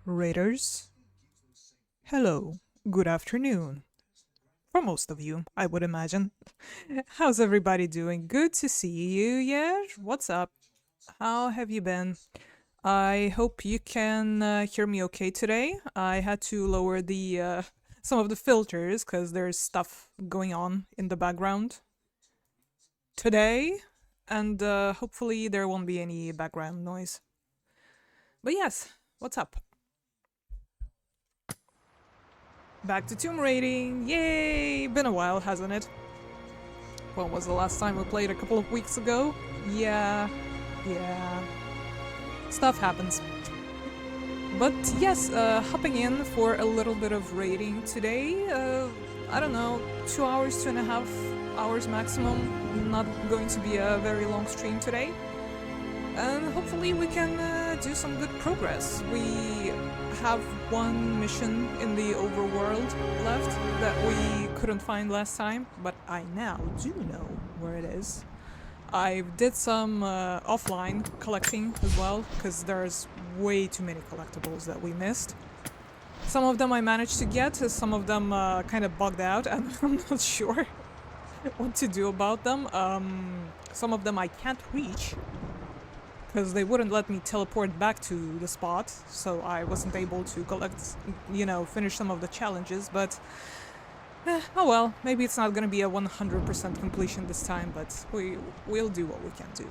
Raiders, hello, good afternoon. For most of you, I would imagine. How's everybody doing? Good to see you, yeah? What's up? How have you been? I hope you can hear me okay today. I had to lower the some of the filters because there's stuff going on in the background today, and hopefully there won't be any background noise. But yes, what's up? Back to Tomb Raiding! Yay! Been a while, hasn't it? When was the last time we played? A couple of weeks ago? Yeah. Stuff happens. But yes, hopping in for a little bit of raiding today. I don't know, 2 hours, 2.5 hours maximum. Not going to be a very long stream today. And hopefully we can do some good progress. We have one mission in the overworld left that we couldn't find last time, but I now do know where it is. I did some offline collecting as well, because there's way too many collectibles that we missed. Some of them I managed to get, some of them kind of bugged out, and I'm not sure what to do about them. Some of them I can't reach, because they wouldn't let me teleport back to the spot, so I wasn't able to collect, finish some of the challenges, but oh well, maybe it's not gonna be a 100% completion this time, but we'll do what we can do.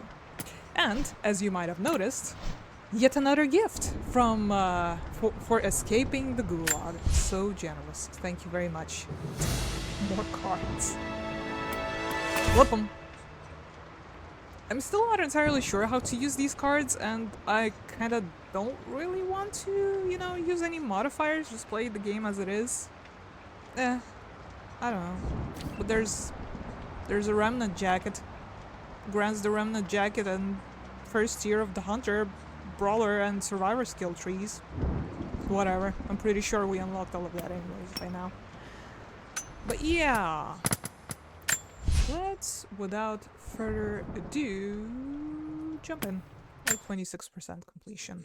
And, as you might have noticed, yet another gift from, for escaping the gulag. So generous. Thank you very much. More cards. Flip 'em. I'm still not entirely sure how to use these cards, and I kinda don't really want to, use any modifiers, just play the game as it is. I don't know. But there's a remnant jacket. Grants the remnant jacket and first tier of the hunter, brawler, and survivor skill trees. Whatever. I'm pretty sure we unlocked all of that anyways by now. But yeah. Let's, without further ado, jump in. Like 26% completion.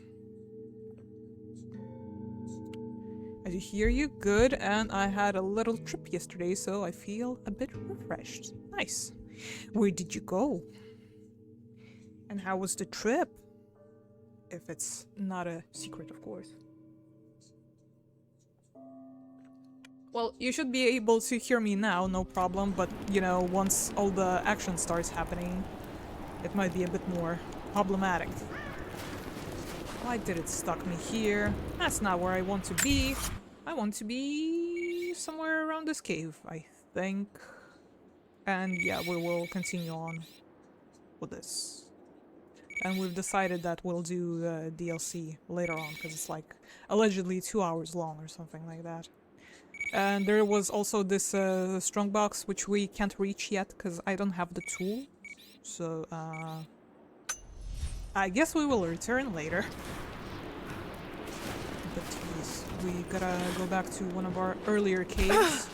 I do hear you, good, and I had a little trip yesterday, so I feel a bit refreshed. Nice. Where did you go? And how was the trip? If it's not a secret, of course. Well, you should be able to hear me now, no problem, but, once all the action starts happening, it might be a bit more problematic. Why did it stuck me here? That's not where I want to be. I want to be somewhere around this cave, I think. And yeah, we will continue on with this. And we've decided that we'll do the DLC later on, because it's like allegedly 2 hours long or something like that. And there was also this strongbox, which we can't reach yet, because I don't have the tool. So, I guess we will return later. But geez, we gotta go back to one of our earlier caves,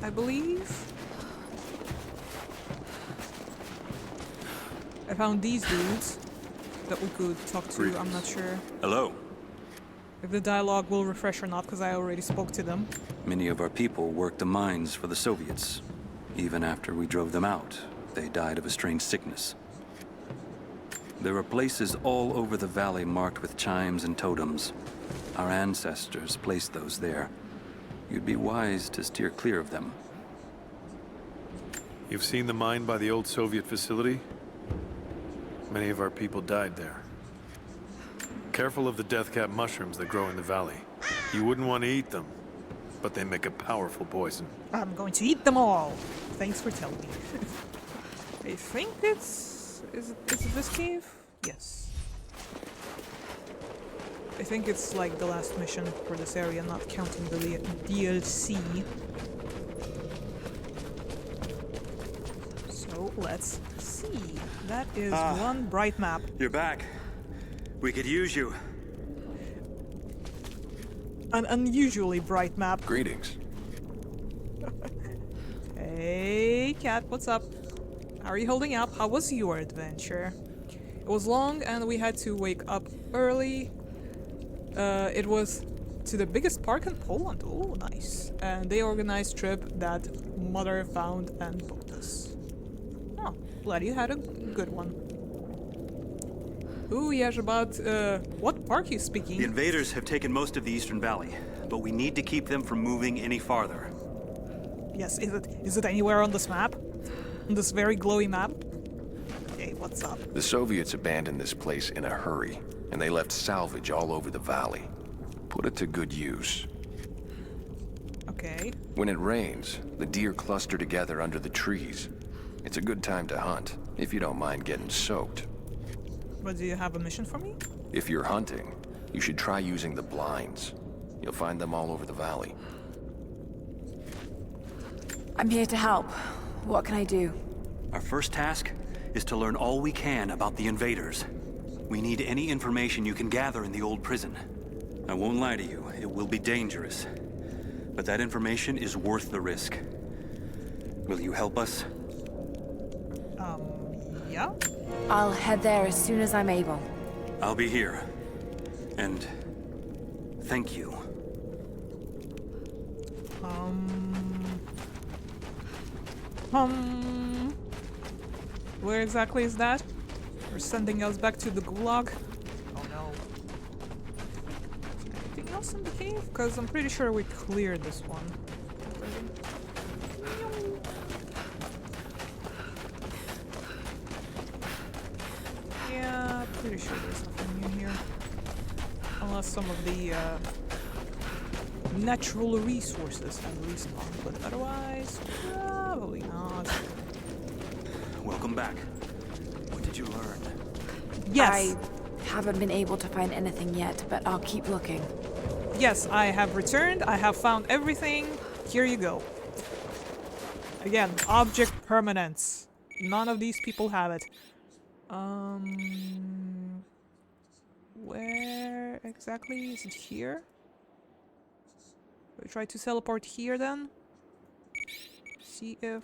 I believe. I found these dudes that we could talk to, I'm not sure. Hello. If the dialogue will refresh or not, because I already spoke to them. Many of our people worked the mines for the Soviets. Even after we drove them out, they died of a strange sickness. There are places all over the valley marked with chimes and totems. Our ancestors placed those there. You'd be wise to steer clear of them. You've seen the mine by the old Soviet facility? Many of our people died there. Careful of the deathcap mushrooms that grow in the valley. You wouldn't want to eat them, but they make a powerful poison. I'm going to eat them all. Thanks for telling me. I think it's... Is it this cave? Yes. I think it's like the last mission for this area, not counting the DLC. So, let's see. That is one bright map. You're back. We could use you. An unusually bright map. Greetings. Hey, cat, what's up? How are you holding up? How was your adventure? It was long and we had to wake up early. It was to the biggest park in Poland. Oh, nice. And they organized trip that mother found and booked us. Oh, glad you had a good one. Ooh, yes, about what park you speaking? The invaders have taken most of the Eastern Valley, but we need to keep them from moving any farther. Yes, is it anywhere on this map? On this very glowy map? Okay, what's up? The Soviets abandoned this place in a hurry, and they left salvage all over the valley. Put it to good use. Okay. When it rains, the deer cluster together under the trees. It's a good time to hunt, if you don't mind getting soaked. But do you have a mission for me? If you're hunting, you should try using the blinds. You'll find them all over the valley. I'm here to help. What can I do? Our first task is to learn all we can about the invaders. We need any information you can gather in the old prison. I won't lie to you, it will be dangerous. But that information is worth the risk. Will you help us? Yeah? I'll head there as soon as I'm able. I'll be here. And thank you. Where exactly is that? We're sending us back to the gulag? Oh no. Is there anything else in the cave? Because I'm pretty sure we cleared this one. Yeah, pretty sure there's nothing new here. Unless some of the natural resources have respawned, but otherwise, probably not. Welcome back. What did you learn? Yes! I haven't been able to find anything yet, but I'll keep looking. Yes, I have returned. I have found everything. Here you go. Again, object permanence. None of these people have it. Where exactly is it here? We try to teleport here then. See if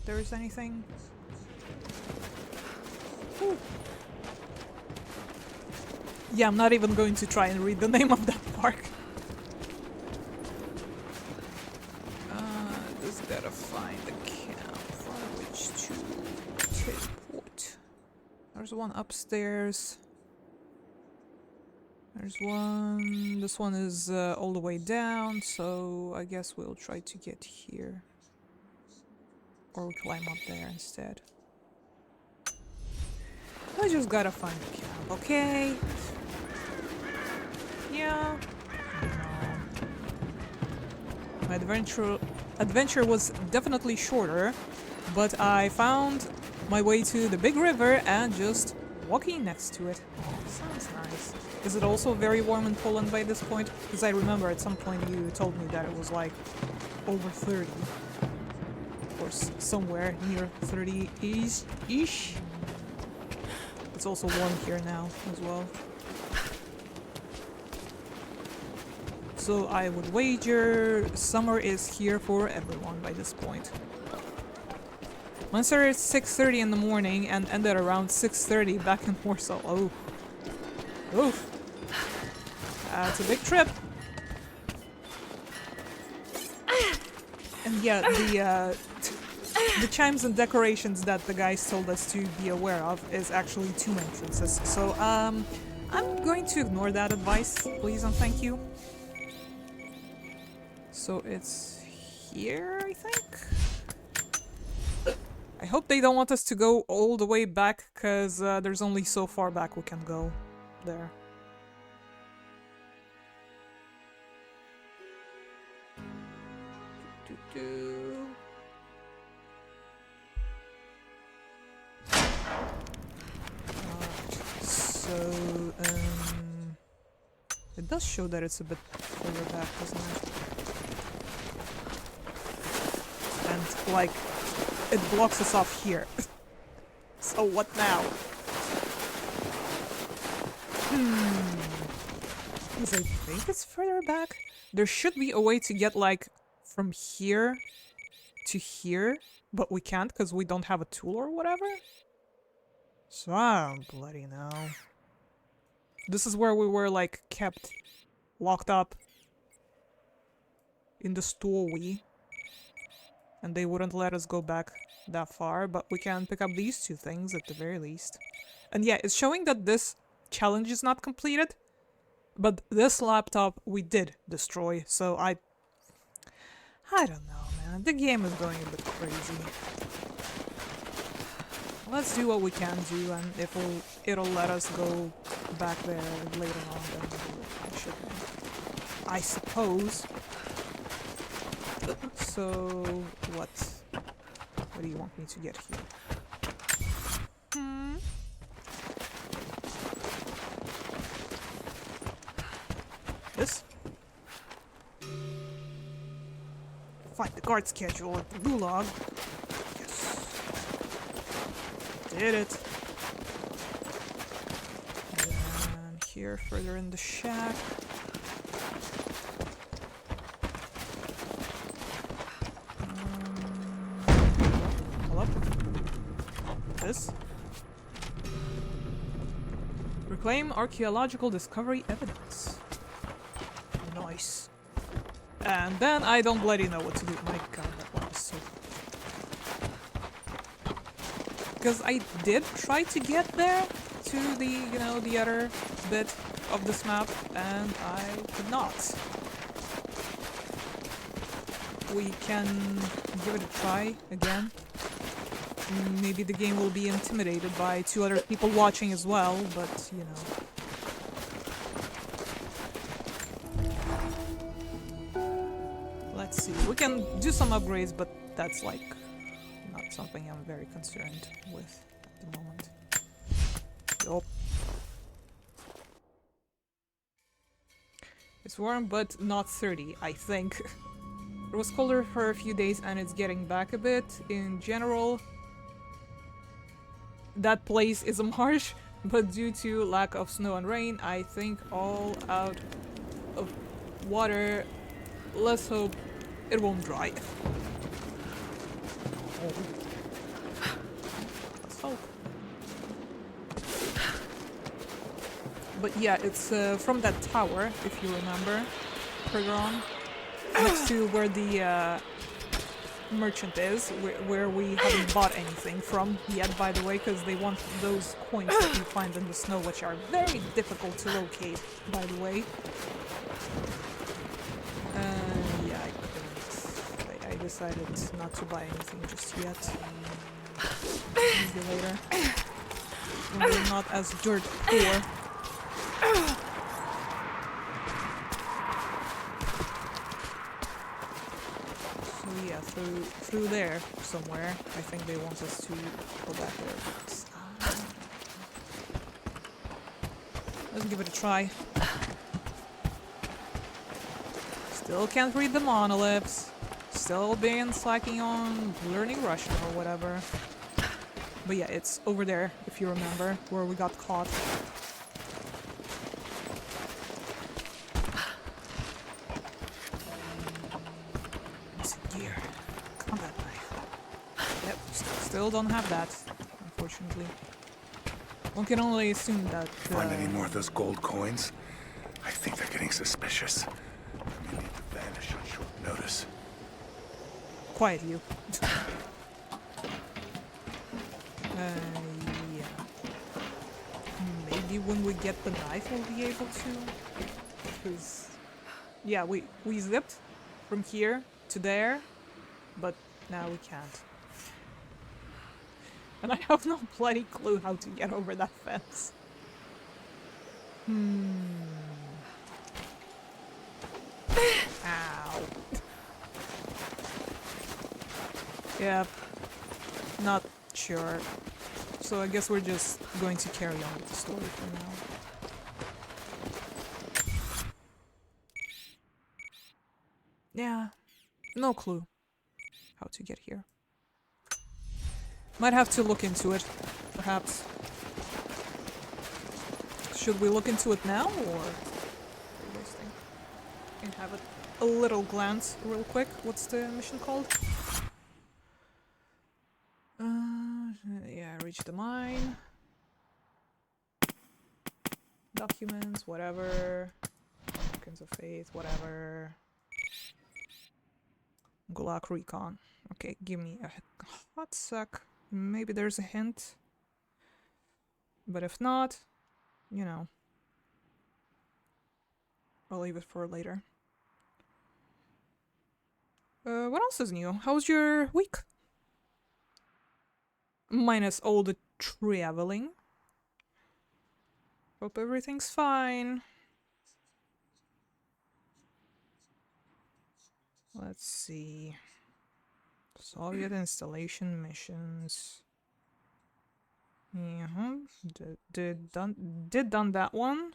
there is anything. Ooh. Yeah, I'm not even going to try and read the name of that park. Just gotta find the camp from which to teleport. There's one upstairs. There's one. This one is all the way down, so I guess we'll try to get here. Or we climb up there instead. I just gotta find the camp, okay? Yeah. No. My adventure was definitely shorter, but I found my way to the big river and just walking next to it. Sounds nice. Is it also very warm in Poland by this point? Because I remember at some point you told me that it was like over 30. Or somewhere near 30-ish. It's also warm here now as well. So I would wager summer is here for everyone by this point. Once started at 6:30 in the morning and ended around 6:30 back in Warsaw. Oh. Oof. That's a big trip. And yeah, the chimes and decorations that the guys told us to be aware of is actually 2 entrances. So, I'm going to ignore that advice, please and thank you. So it's here, I think? I hope they don't want us to go all the way back, because there's only so far back we can go there. So, it does show that it's a bit further back, doesn't it? And, like, it blocks us off here. So what now? Because I think it's further back. There should be a way to get, like, from here to here, but we can't because we don't have a tool or whatever. So I don't bloody know. This is where we were, like, kept locked up in the story. And they wouldn't let us go back that far, but we can pick up these two things at the very least. And yeah, it's showing that this challenge is not completed, but this laptop we did destroy, so I don't know, man. The game is going a bit crazy. Let's do what we can do, and if it'll let us go back there later on, then I should, I suppose. So, what do you want me to get here? This? Find the guard schedule at the Gulag. Yes. Did it. And here, further in the shack. Hello? This? Reclaim archaeological discovery evidence. Nice. And then I don't bloody know what to do. My god, that one is so... Because I did try to get there to the, you know, the other bit of this map, and I could not. We can give it a try again. Maybe the game will be intimidated by 2 other people watching as well, but, you know. Let's see. We can do some upgrades, but that's, like, not something I'm very concerned with at the moment. Yup. It's warm, but not 30, I think. It was colder for a few days and it's getting back a bit. In general, that place is a marsh, but due to lack of snow and rain, I think all out of water. Let's hope it won't dry. Oh. Let's hope. But yeah, it's from that tower, if you remember, further on, next to where the merchant is, where we haven't bought anything from yet, by the way, because they want those coins that you find in the snow, which are very difficult to locate, by the way. Yeah, I couldn't. I decided not to buy anything just yet. Maybe later. When we're not as dirt poor. So yeah, through there somewhere. I think they want us to go back there. But, let's give it a try. Still can't read the monoliths. Still being slacking on learning Russian or whatever. But yeah, it's over there, if you remember, where we got caught. It's a gear. Combat knife. Yep, still don't have that, unfortunately. One can only assume that... Find any more of those gold coins? I think they're getting suspicious. You need to vanish on short notice. Quiet, you. Yeah. Maybe when we get the knife we'll be able to. Because, yeah, we zipped from here to there, but now we can't. And I have no bloody clue how to get over that fence. Ow. Yeah, not sure. So I guess we're just going to carry on with the story for now. Yeah, no clue how to get here. Might have to look into it, perhaps. Should we look into it now, or... And have a little glance real quick. What's the mission called? Yeah, reach the mine. documents, whatever. Tokens of faith, whatever. Gulag recon. Okay, give me a hot sec. Maybe there's a hint. But if not, you know, I'll leave it for later. What else is new? How's your week? Minus all the traveling. Hope everything's fine. Let's see. Soviet installation missions. Yeah, did done that one.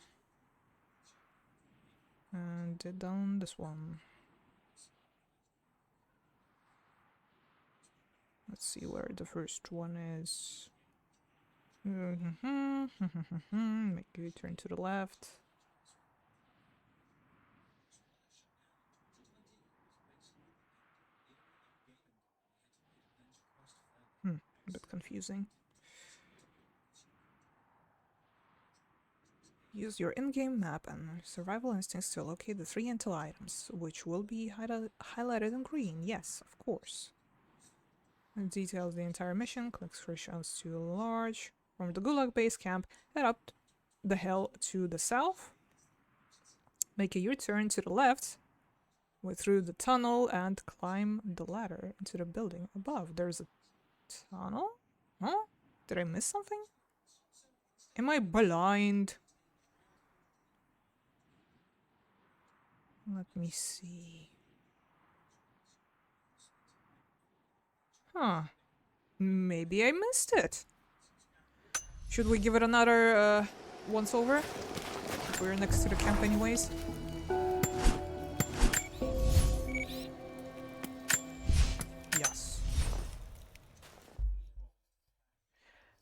And did done this one. Let's see where the first one is. Make you turn to the left. A bit confusing. Use your in-game map and survival instincts to locate the 3 intel items, which will be highlighted in green. Yes, of course. It details the entire mission. Click screenshots to large. From the Gulag base camp, head up the hill to the south. Make a U-turn to the left, through the tunnel, and climb the ladder into the building above. There's a tunnel? Huh? Did I miss something? Am I blind? Let me see. Huh. Maybe I missed it. Should we give it another once over? We're next to the camp anyways. Yes.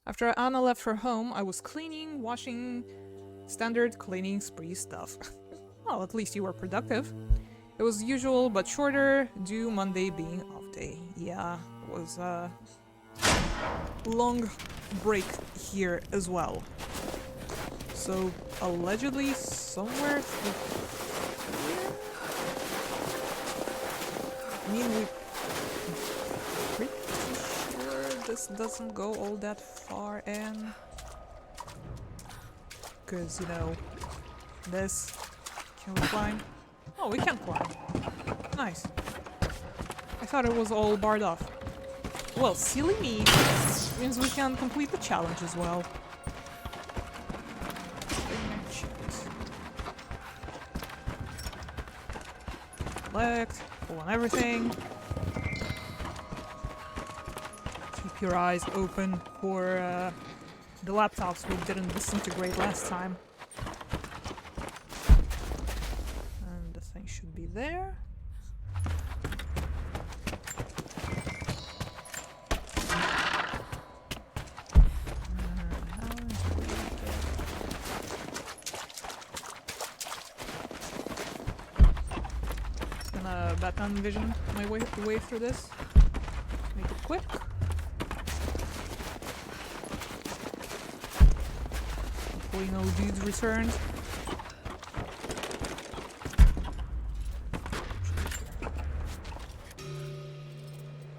After Anna left her home, I was cleaning, washing, standard cleaning spree stuff. Well, at least you were productive. It was usual but shorter, due Monday being off day. Yeah, it was a long break here as well. So, allegedly somewhere through here? I mean, we're pretty sure this doesn't go all that far in. Because, you know, this... Can we climb? Oh, we can climb. Nice. I thought it was all barred off. Well, silly me. Means we can complete the challenge as well. Select, pull on everything. Keep your eyes open for the laptops we didn't disintegrate last time. Should be there. Just gonna Batman vision my way through this. Make it quick. Hopefully no dudes returned.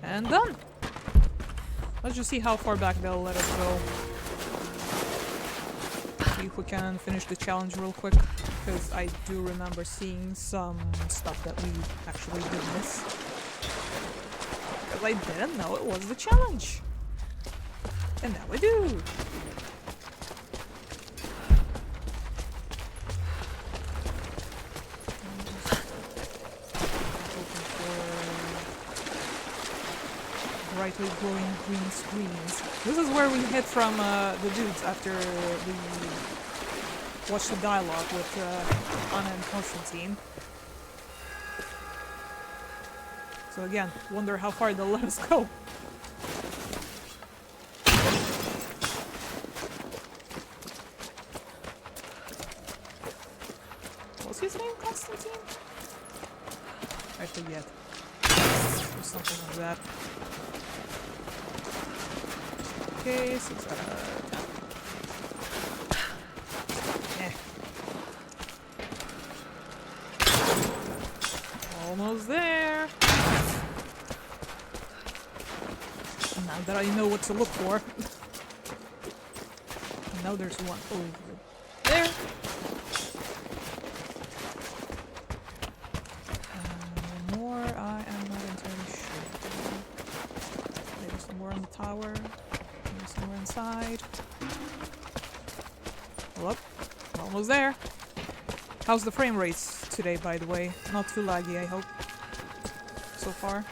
And done! Let's just see how far back they'll let us go. See if we can finish the challenge real quick, because I do remember seeing some stuff that we actually did miss. Because I didn't know it was the challenge! And now I do! Brightly glowing green screens. This is where we hid from the dudes after we watched the dialogue with Anna and Constantine. So again, wonder how far they'll let us go. What's his name, Constantine? I forget. Or something like that. Okay, 6 out of 10. Almost there. Now that I know what to look for. Now there's one over there. More, I am not entirely sure. Maybe somewhere on the tower. Maybe somewhere inside. Well, almost there. How's the frame rates today, by the way? Not too laggy, I hope. So far.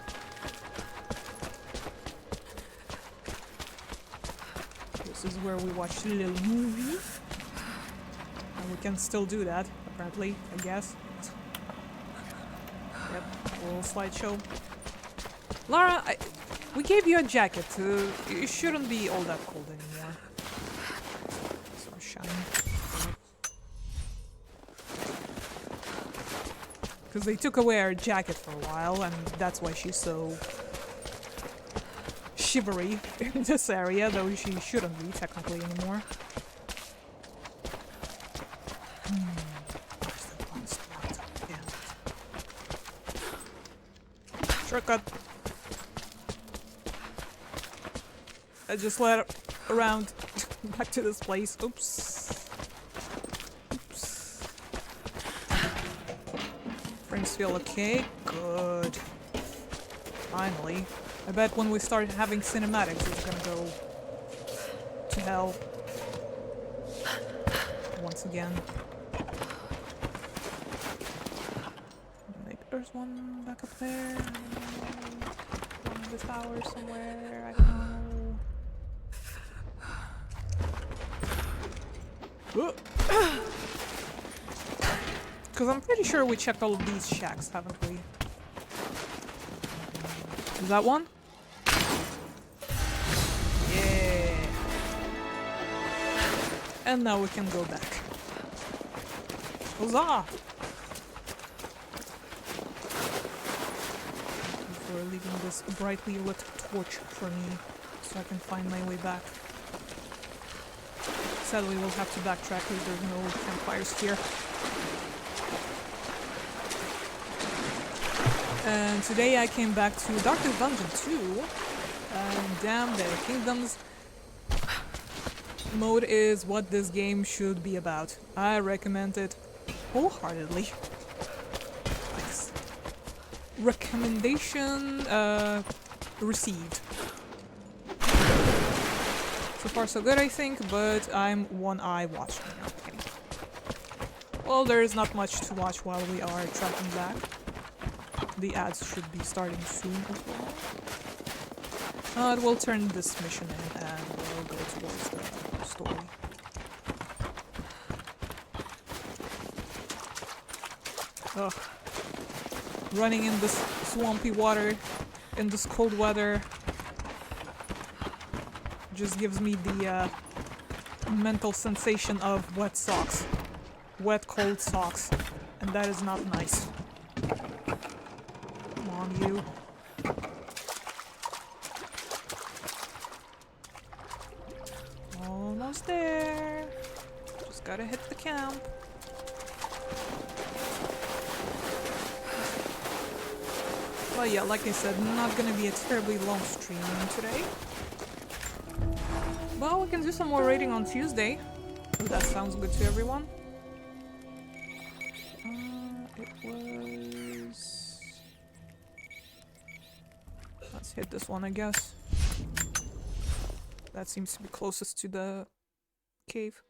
This is where we watch a little movie. And we can still do that, apparently, I guess. Yep, a little slideshow. Lara, we gave you a jacket. You shouldn't be all that cold anymore. So shiny. Because they took away our jacket for a while, and that's why she's so shivery in this area, though she shouldn't be technically anymore. Where's the one spot? Yeah. Shortcut. I just led around back to this place. Oops. Oops. Frames feel okay. Good. Finally. I bet when we start having cinematics, it's gonna go to hell. Once again. Maybe there's one back up there. One in the tower somewhere. I don't know. Because I'm pretty sure we checked all of these shacks, haven't we? Is that one? Yeah. And now we can go back. Huzzah! For leaving this brightly lit torch for me, so I can find my way back. Sadly, we'll have to backtrack because there's no campfires here. And today I came back to Darkest Dungeon 2, and damn, the Kingdoms mode is what this game should be about. I recommend it wholeheartedly. Nice. Recommendation received. So far so good, I think, but I'm one eye watching. Okay. Well, there is not much to watch while we are tracking back. The ads should be starting soon as well. We'll turn this mission in and we'll go towards the story. Ugh. Running in this swampy water, in this cold weather, just gives me the mental sensation of wet socks. Wet, cold socks. And that is not nice. Come on, you. Almost there. Just gotta hit the camp. Well, yeah, like I said, not gonna be a terribly long stream today. Well, we can do some more raiding on Tuesday. If that sounds good to everyone. It was... Let's hit this one, I guess. That seems to be closest to the cave.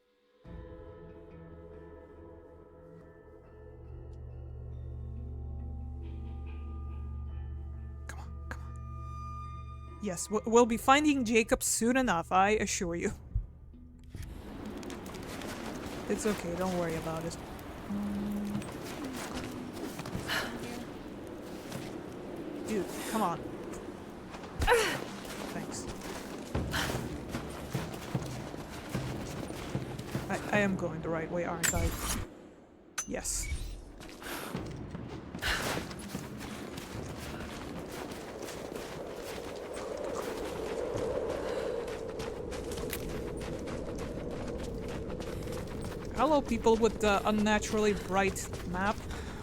Come on, come on. Yes, we'll be finding Jacob soon enough, I assure you. It's okay, don't worry about it. Dude, come on. Thanks. I am going the right way, aren't I? Yes. Hello, people with the unnaturally bright map.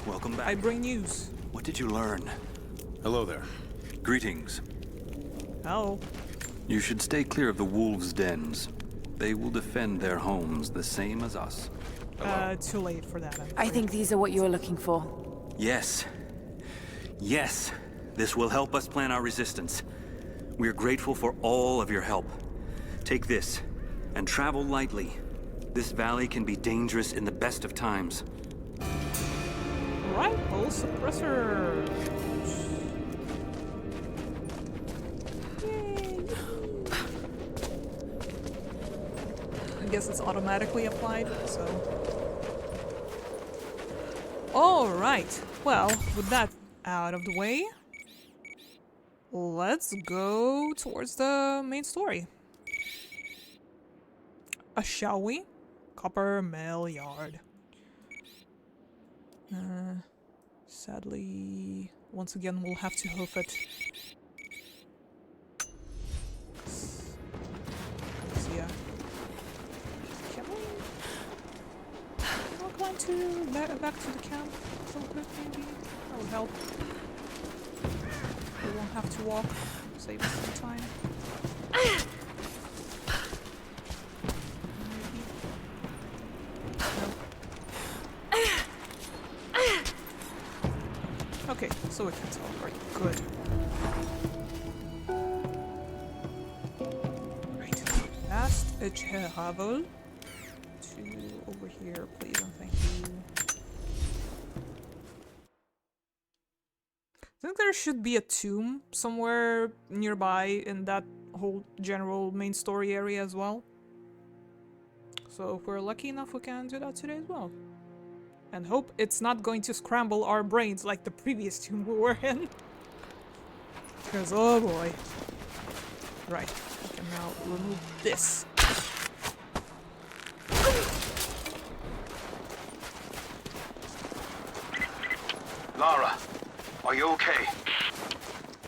Welcome back. I bring news. What did you learn? Hello there. Greetings. Oh. You should stay clear of the wolves' dens. They will defend their homes the same as us. Too late for that. I think these are what you were looking for. Yes. Yes. This will help us plan our resistance. We are grateful for all of your help. Take this, and travel lightly. This valley can be dangerous in the best of times. Rifle suppressor. Yay. I guess it's automatically applied, so. Alright. Well, with that out of the way, let's go towards the main story. Shall we? Copper Mill Yard. Sadly, once again, we'll have to hoof it. Yeah. Can we climb to back to the camp a little bit, maybe? That would help. We won't have to walk. Save us some time. Okay, so we can teleport. Good. Right. Last travel to over here, please, and thank you. I think there should be a tomb somewhere nearby in that whole general main story area as well. So if we're lucky enough, we can do that today as well. And hope it's not going to scramble our brains like the previous tomb we were in. Because, oh boy. Right, we can now remove this. Lara, are you okay?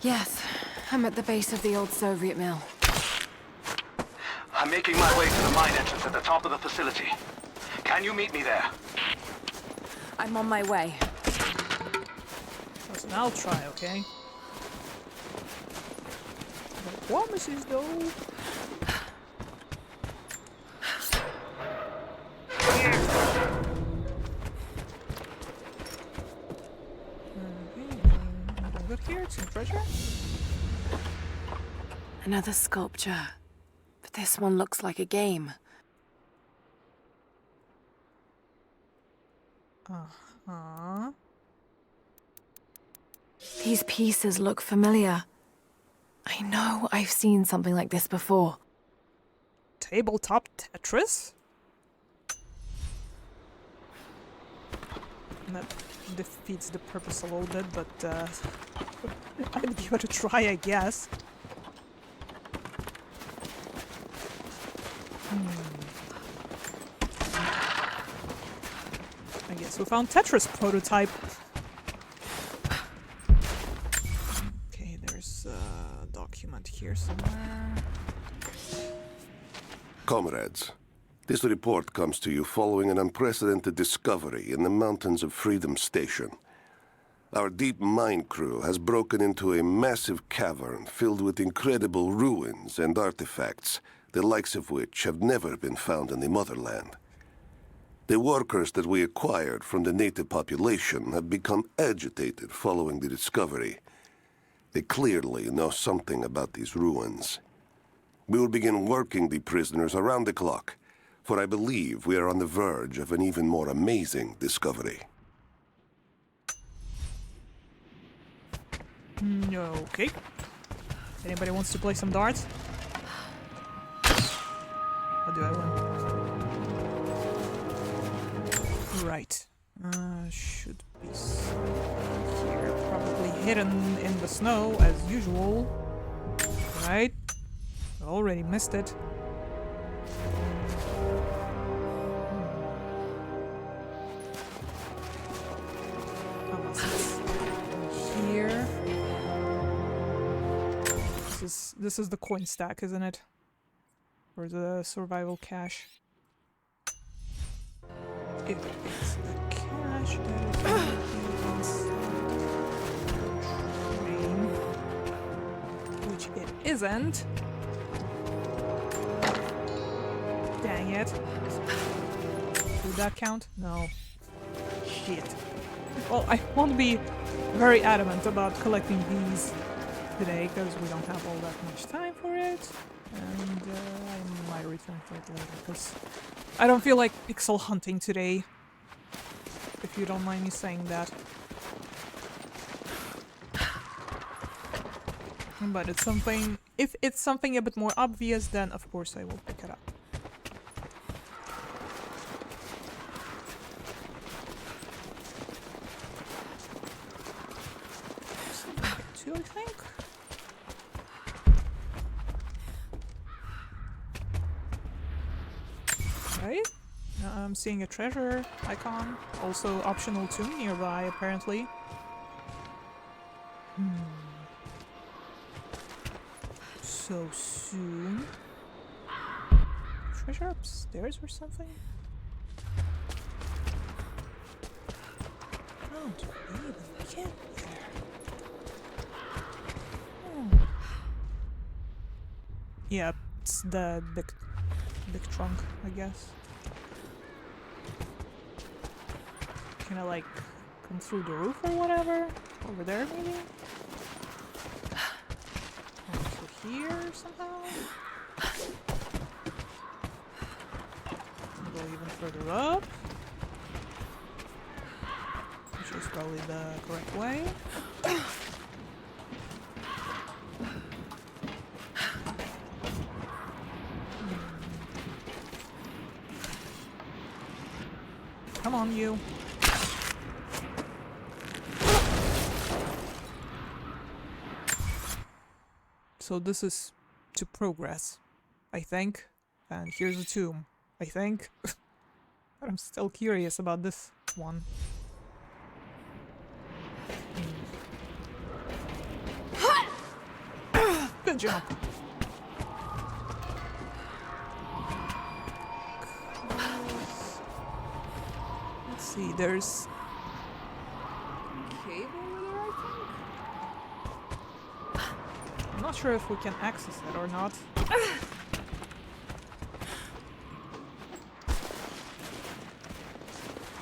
Yes, I'm at the base of the old Soviet mill. I'm making my way to the mine entrance at the top of the facility. Can you meet me there? I'm on my way. Listen, I'll try, okay? No promises, though. Anything good here? Some treasure? Another sculpture. But this one looks like a game. Uh-huh. These pieces look familiar. I know I've seen something like this before. Tabletop Tetris? That defeats the purpose a little bit, but I'd give it a try, I guess. I guess we found Tetris prototype. Okay, there's a document here somewhere. Comrades, this report comes to you following an unprecedented discovery in the mountains of Freedom Station. Our deep mine crew has broken into a massive cavern filled with incredible ruins and artifacts, the likes of which have never been found in the motherland. The workers that we acquired from the native population have become agitated following the discovery. They clearly know something about these ruins. We will begin working the prisoners around the clock, for I believe we are on the verge of an even more amazing discovery. Okay. Anybody wants to play some darts? Or do I win? Right. Should be somewhere here. Probably hidden in the snow, as usual. Right? Already missed it. Here. This is the coin stack, isn't it? Or the survival cache. If it's the cache that is inside. isn't. Dang it. Did that count? No. Shit. Well, I won't be very adamant about collecting these today because we don't have all that much time for it. And I might return for it later because I don't feel like pixel hunting today. If you don't mind me saying that. But it's something, if it's something a bit more obvious, then of course I will pick it up. Two, I think. Right? I'm seeing a treasure icon, also optional tomb nearby apparently. So soon. Treasure upstairs or something? Oh, babe, I can't be there. Oh. Yeah, it's the big trunk, I guess. Can I like come through the roof or whatever? Over there maybe? Here somehow? Go even further up. Which is probably the correct way. Come on, you. So this is to progress, I think. And here's a tomb, I think. But I'm still curious about this one. Good job. Let's see, there's a cave over there, I think? I'm not sure if we can access it or not.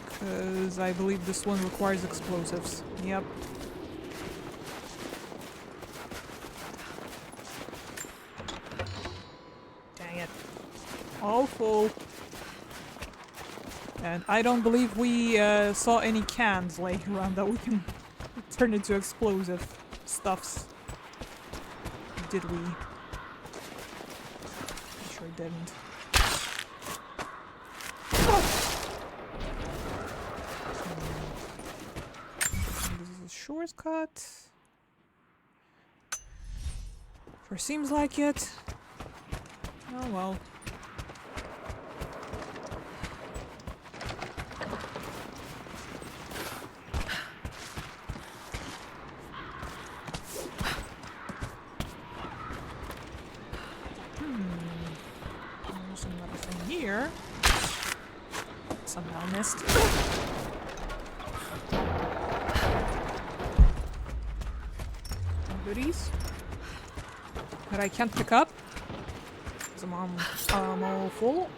Because I believe this one requires explosives. Yep. Dang it. All full. And I don't believe we saw any cans laying around that we can turn into explosive stuffs. Did we? Sure didn't. This is a shortcut. Sure seems like it. Oh well. There's another thing here. Somehow missed. Some goodies that I can't pick up because I'm all full.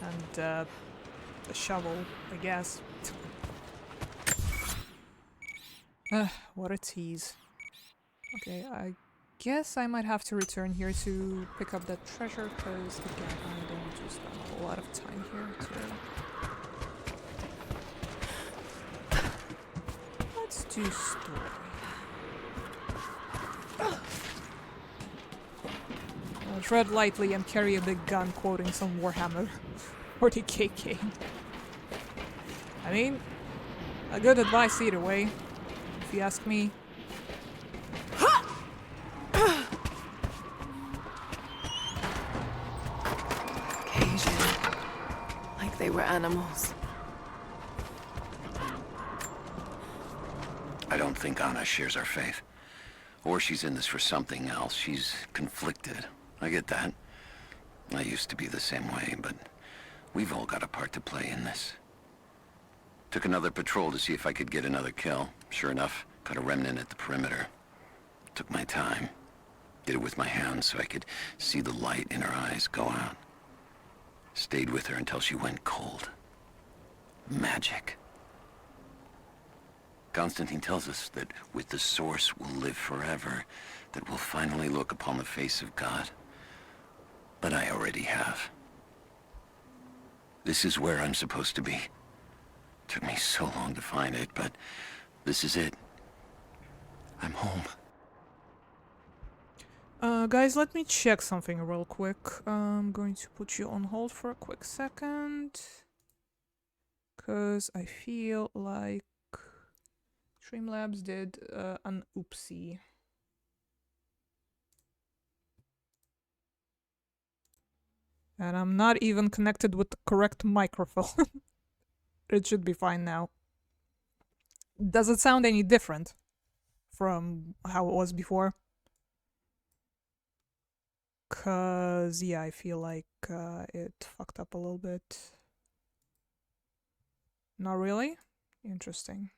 And a shovel, I guess. What a tease. Okay, I guess I might have to return here to pick up that treasure, because again, I don't just spend a whole lot of time here today. Let's do story. I'll tread lightly and carry a big gun, quoting some Warhammer 40k game. I mean, a good advice either way, if you ask me. They were animals. I don't think Anna shares our faith. Or she's in this for something else. She's conflicted. I get that. I used to be the same way, but we've all got a part to play in this. Took another patrol to see if I could get another kill. Sure enough, got a remnant at the perimeter. Took my time. Did it with my hands so I could see the light in her eyes go out. Stayed with her until she went cold. Magic. Constantine tells us that with the Source we'll live forever, that we'll finally look upon the face of God. But I already have. This is where I'm supposed to be. Took me so long to find it, but this is it. I'm home. Guys, let me check something real quick. I'm going to put you on hold for a quick second. Because I feel like Streamlabs did an oopsie. And I'm not even connected with the correct microphone. It should be fine now. Does it sound any different from how it was before? Cause yeah, I feel like it fucked up a little bit. Not really? Interesting.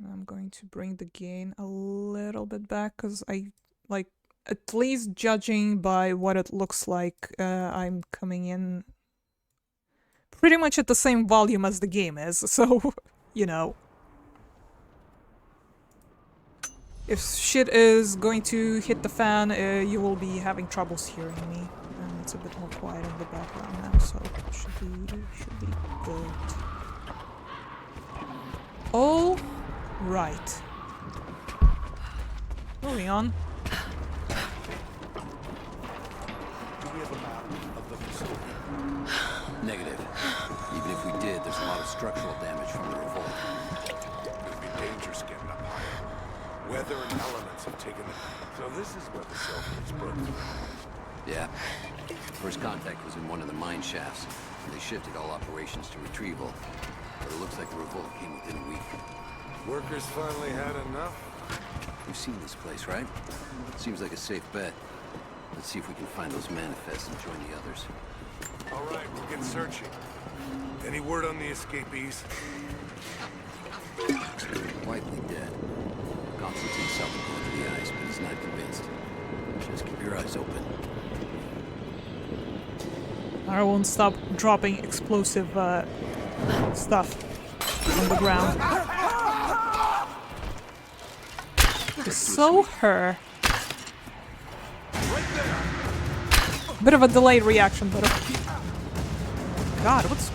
I'm going to bring the gain a little bit back because I like, at least judging by what it looks like, I'm coming in pretty much at the same volume as the game is, so, you know. If shit is going to hit the fan, you will be having troubles hearing me. And it's a bit more quiet in the background now, so it should be good. All right. Moving on. Negative. Even if we did, there's a lot of structural damage from the revolt. It would be dangerous getting up higher. Weather and elements have taken it. So this is where the Soviets broke through. Yeah. First contact was in one of the mine shafts. They shifted all operations to retrieval. But it looks like the revolt came within a week. Workers finally had enough. You've seen this place, right? Seems like a safe bet. Let's see if we can find those manifests and join the others. All right, we'll get searching. Any word on the escapees? Likely dead. Constantine saw them go into the ice, but he's not convinced. Just keep your eyes open. I won't stop dropping explosive stuff on the ground. It's so her. Bit of a delayed reaction, but God, what's...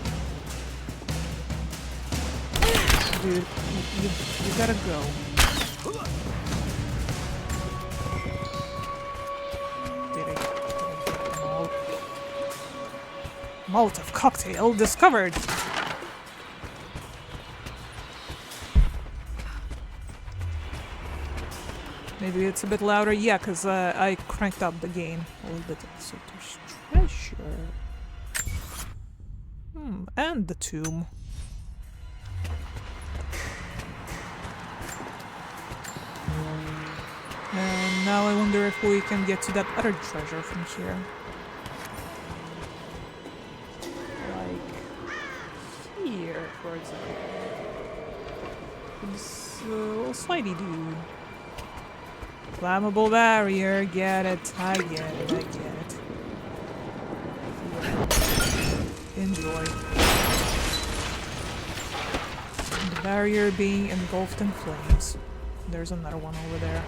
Dude, you gotta go. Did I get them all? Molotov cocktail discovered! Maybe it's a bit louder. Yeah, because I cranked up the gain a little bit. So there's treasure. And the tomb. And now I wonder if we can get to that other treasure from here. Like here, for example. This little slidey dude. Flammable barrier, get it, I get it, I get it. Enjoy. The barrier being engulfed in flames. There's another one over there.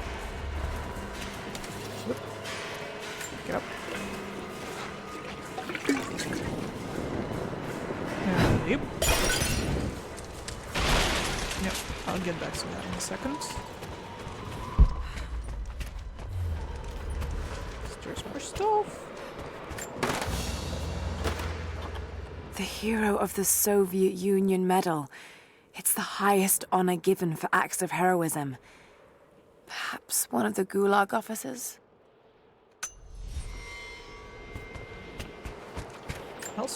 Whoop. Get up. Yep. Yep, I'll get back to that in a second. There's more stuff. The Hero of the Soviet Union Medal. It's the highest honor given for acts of heroism. Perhaps one of the Gulag officers?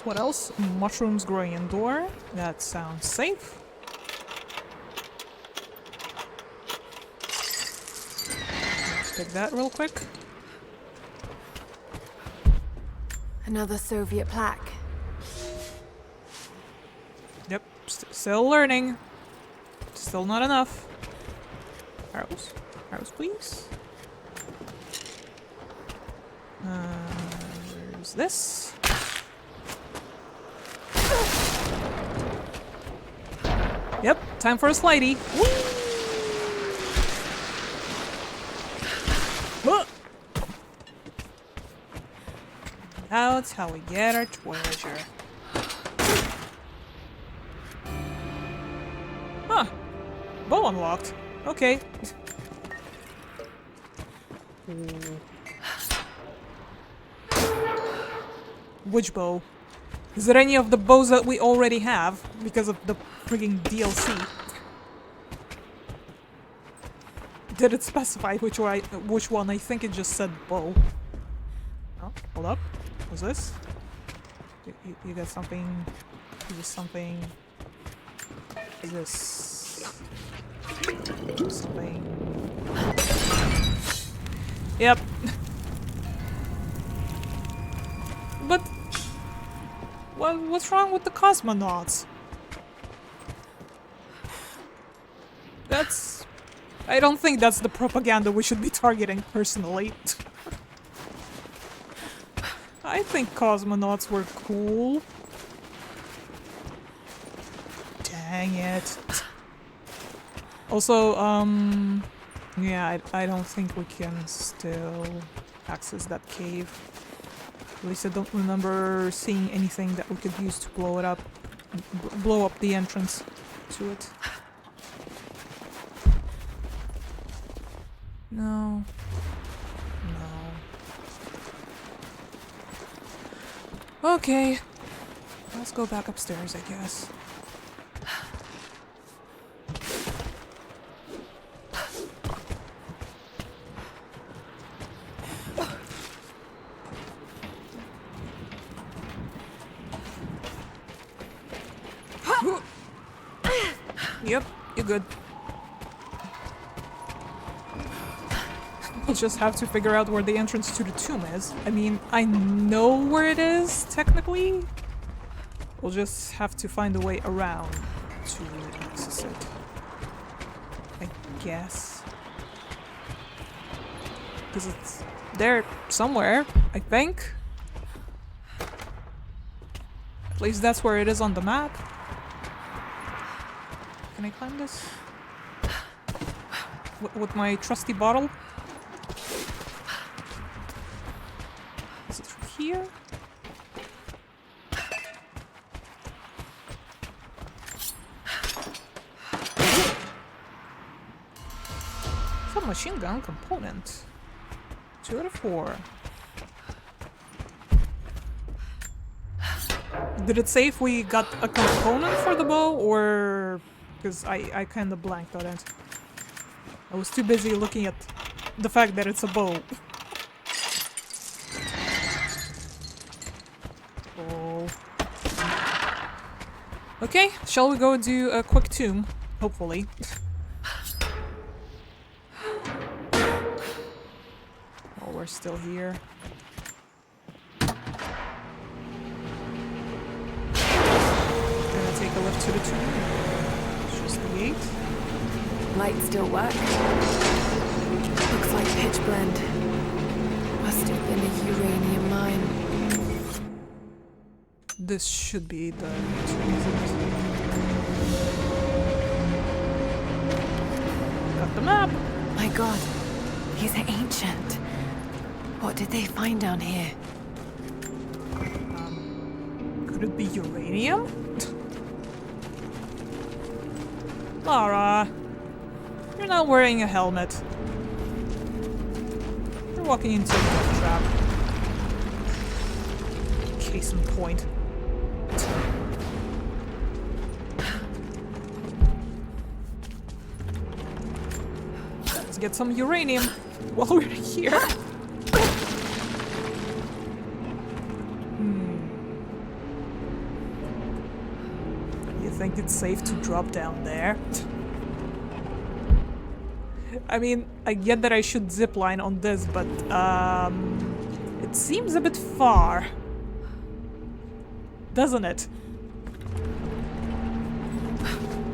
What else? Mushrooms growing indoor. That sounds safe. Let's take that real quick. Another Soviet plaque. Yep, still learning. Still not enough. Arrows. Arrows, please. Where's this? Yep, time for a slidey. Whee! Whoa! That's how we get our treasure. Huh. Bow unlocked. Okay. Which bow? Is it any of the bows that we already have because of the frigging DLC? Did it specify which one? I think it just said bow. Oh, hold up. What's this? You got something? Is this something? Is this something? Yep. But what's wrong with the cosmonauts? I don't think that's the propaganda we should be targeting personally. I think cosmonauts were cool. Dang it. Also, yeah, I don't think we can still access that cave. At least I don't remember seeing anything that we could use to blow it up. Blow up the entrance to it. No. No. Okay. Let's go back upstairs, I guess. Yep, you're good. We'll just have to figure out where the entrance to the tomb is. I mean, I know where it is, technically. We'll just have to find a way around to access it. I guess. Because it's there somewhere, I think. At least that's where it is on the map. Can I climb this? With my trusty bottle? Is it through here? It's a machine gun component. 2 out of 4. Did it say if we got a component for the bow, or... Because I kinda blanked on it. I was too busy looking at the fact that it's a bow. Oh. Okay, shall we go do a quick tomb? Hopefully. Oh, we're still here. Gonna take a lift to the tomb. It's just the gate. Light still work? Looks like pitch blende. Must have been a uranium mine. This should be the tomb, isn't it? Got the map! My god, he's ancient. What did they find down here? Could it be uranium? Lara, you're not wearing a helmet. You're walking into a death trap. Case in point. Let's get some uranium while we're here. You think it's safe to drop down there? I mean, I get that I should zipline on this, but it seems a bit far. Doesn't it?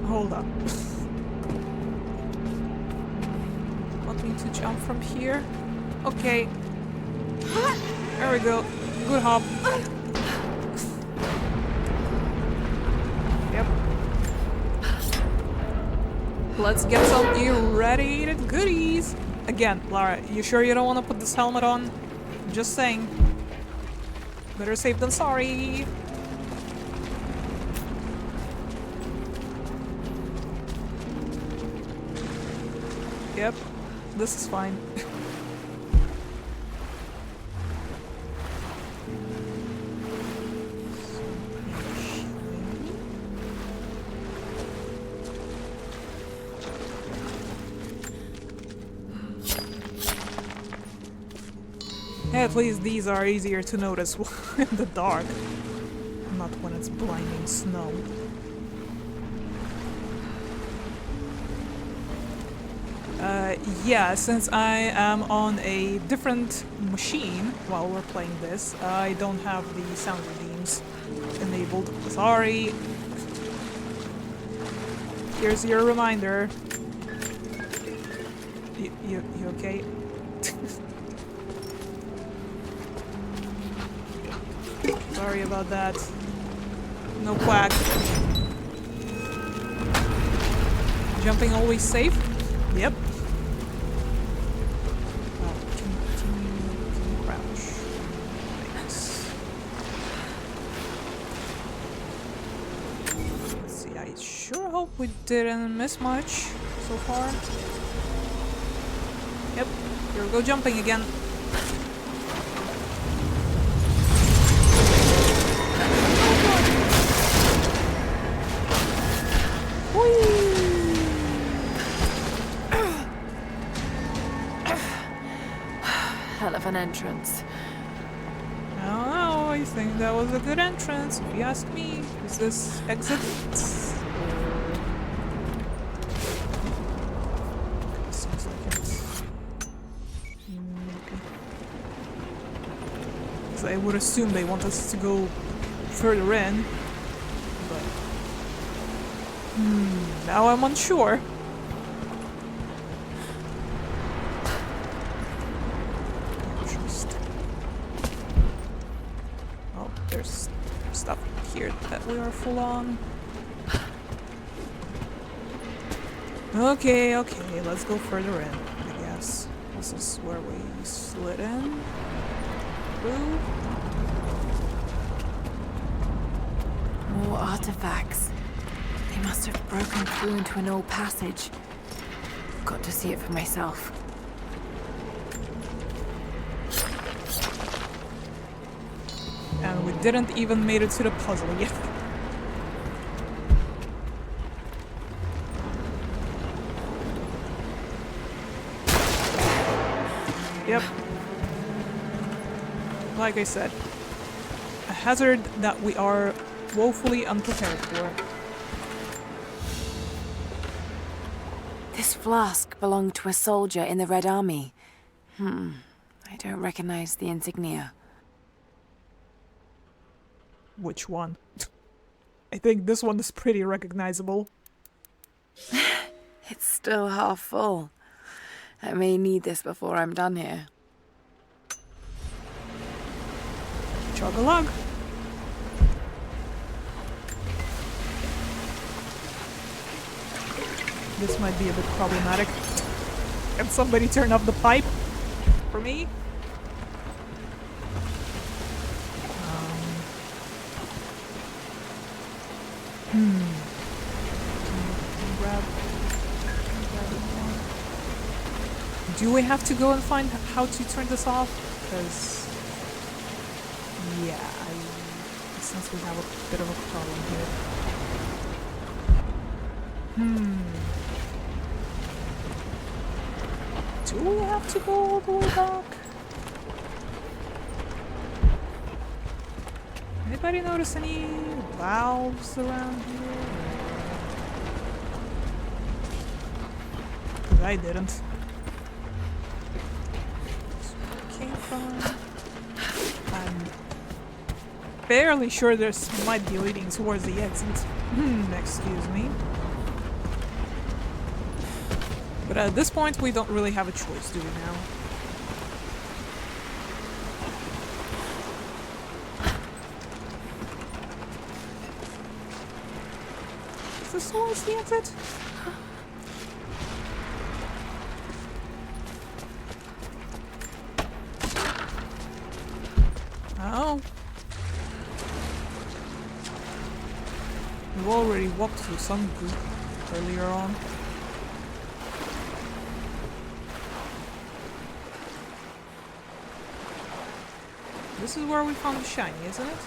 Hold up. to jump from here. Okay. There we go. Good hop. Yep. Let's get some irradiated goodies. Again, Lara, you sure you don't want to put this helmet on? Just saying. Better safe than sorry. Yep, this is fine. At least these are easier to notice in the dark, not when it's blinding snow. Yeah, since I am on a different machine while we're playing this, I don't have the sound redeems enabled. Sorry. Here's your reminder. You okay? Sorry about that. No quack. Jumping always safe? Yep. Can you crouch? Thanks. Let's see, I sure hope we didn't miss much so far. Yep, here we go jumping again. Hell of an entrance. I don't know, I think that was a good entrance, if you ask me. Is this exit? Seems like it. Okay. 'Cause I would assume they want us to go further in, but... now I'm unsure. There's stuff here that we are full on. Okay, let's go further in, I guess. This is where we slid in. Through. More artifacts. They must have broken through into an old passage. Got to see it for myself. And we didn't even made it to the puzzle yet. Yep. Like I said, a hazard that we are woefully unprepared for. This flask belonged to a soldier in the Red Army. I don't recognize the insignia. Which one? I think this one is pretty recognizable. It's still half full. I may need this before I'm done here. Chug-a-lug. This might be a bit problematic. Can somebody turn off the pipe for me? Grab it. Do we have to go and find how to turn this off? Because yeah, I sense we have a bit of a problem here. Do we have to go all the way back? Anybody notice any valves around here? Because I didn't. That's where it came from. I'm fairly sure this might be leading towards the exit. Excuse me. But at this point, we don't really have a choice, do we now? Is this towards the exit? Oh. We've already walked through some group earlier on. This is where we found the shiny, isn't it?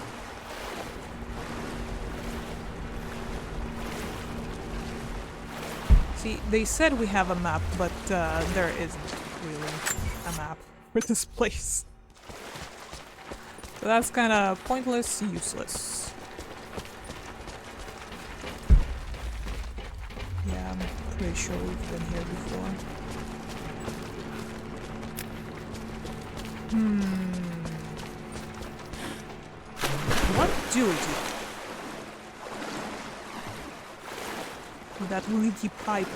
See, they said we have a map, but there isn't really a map for this place. So that's kind of pointless, useless. Yeah, I'm pretty sure we've been here before. What do we do with that leaky pipe?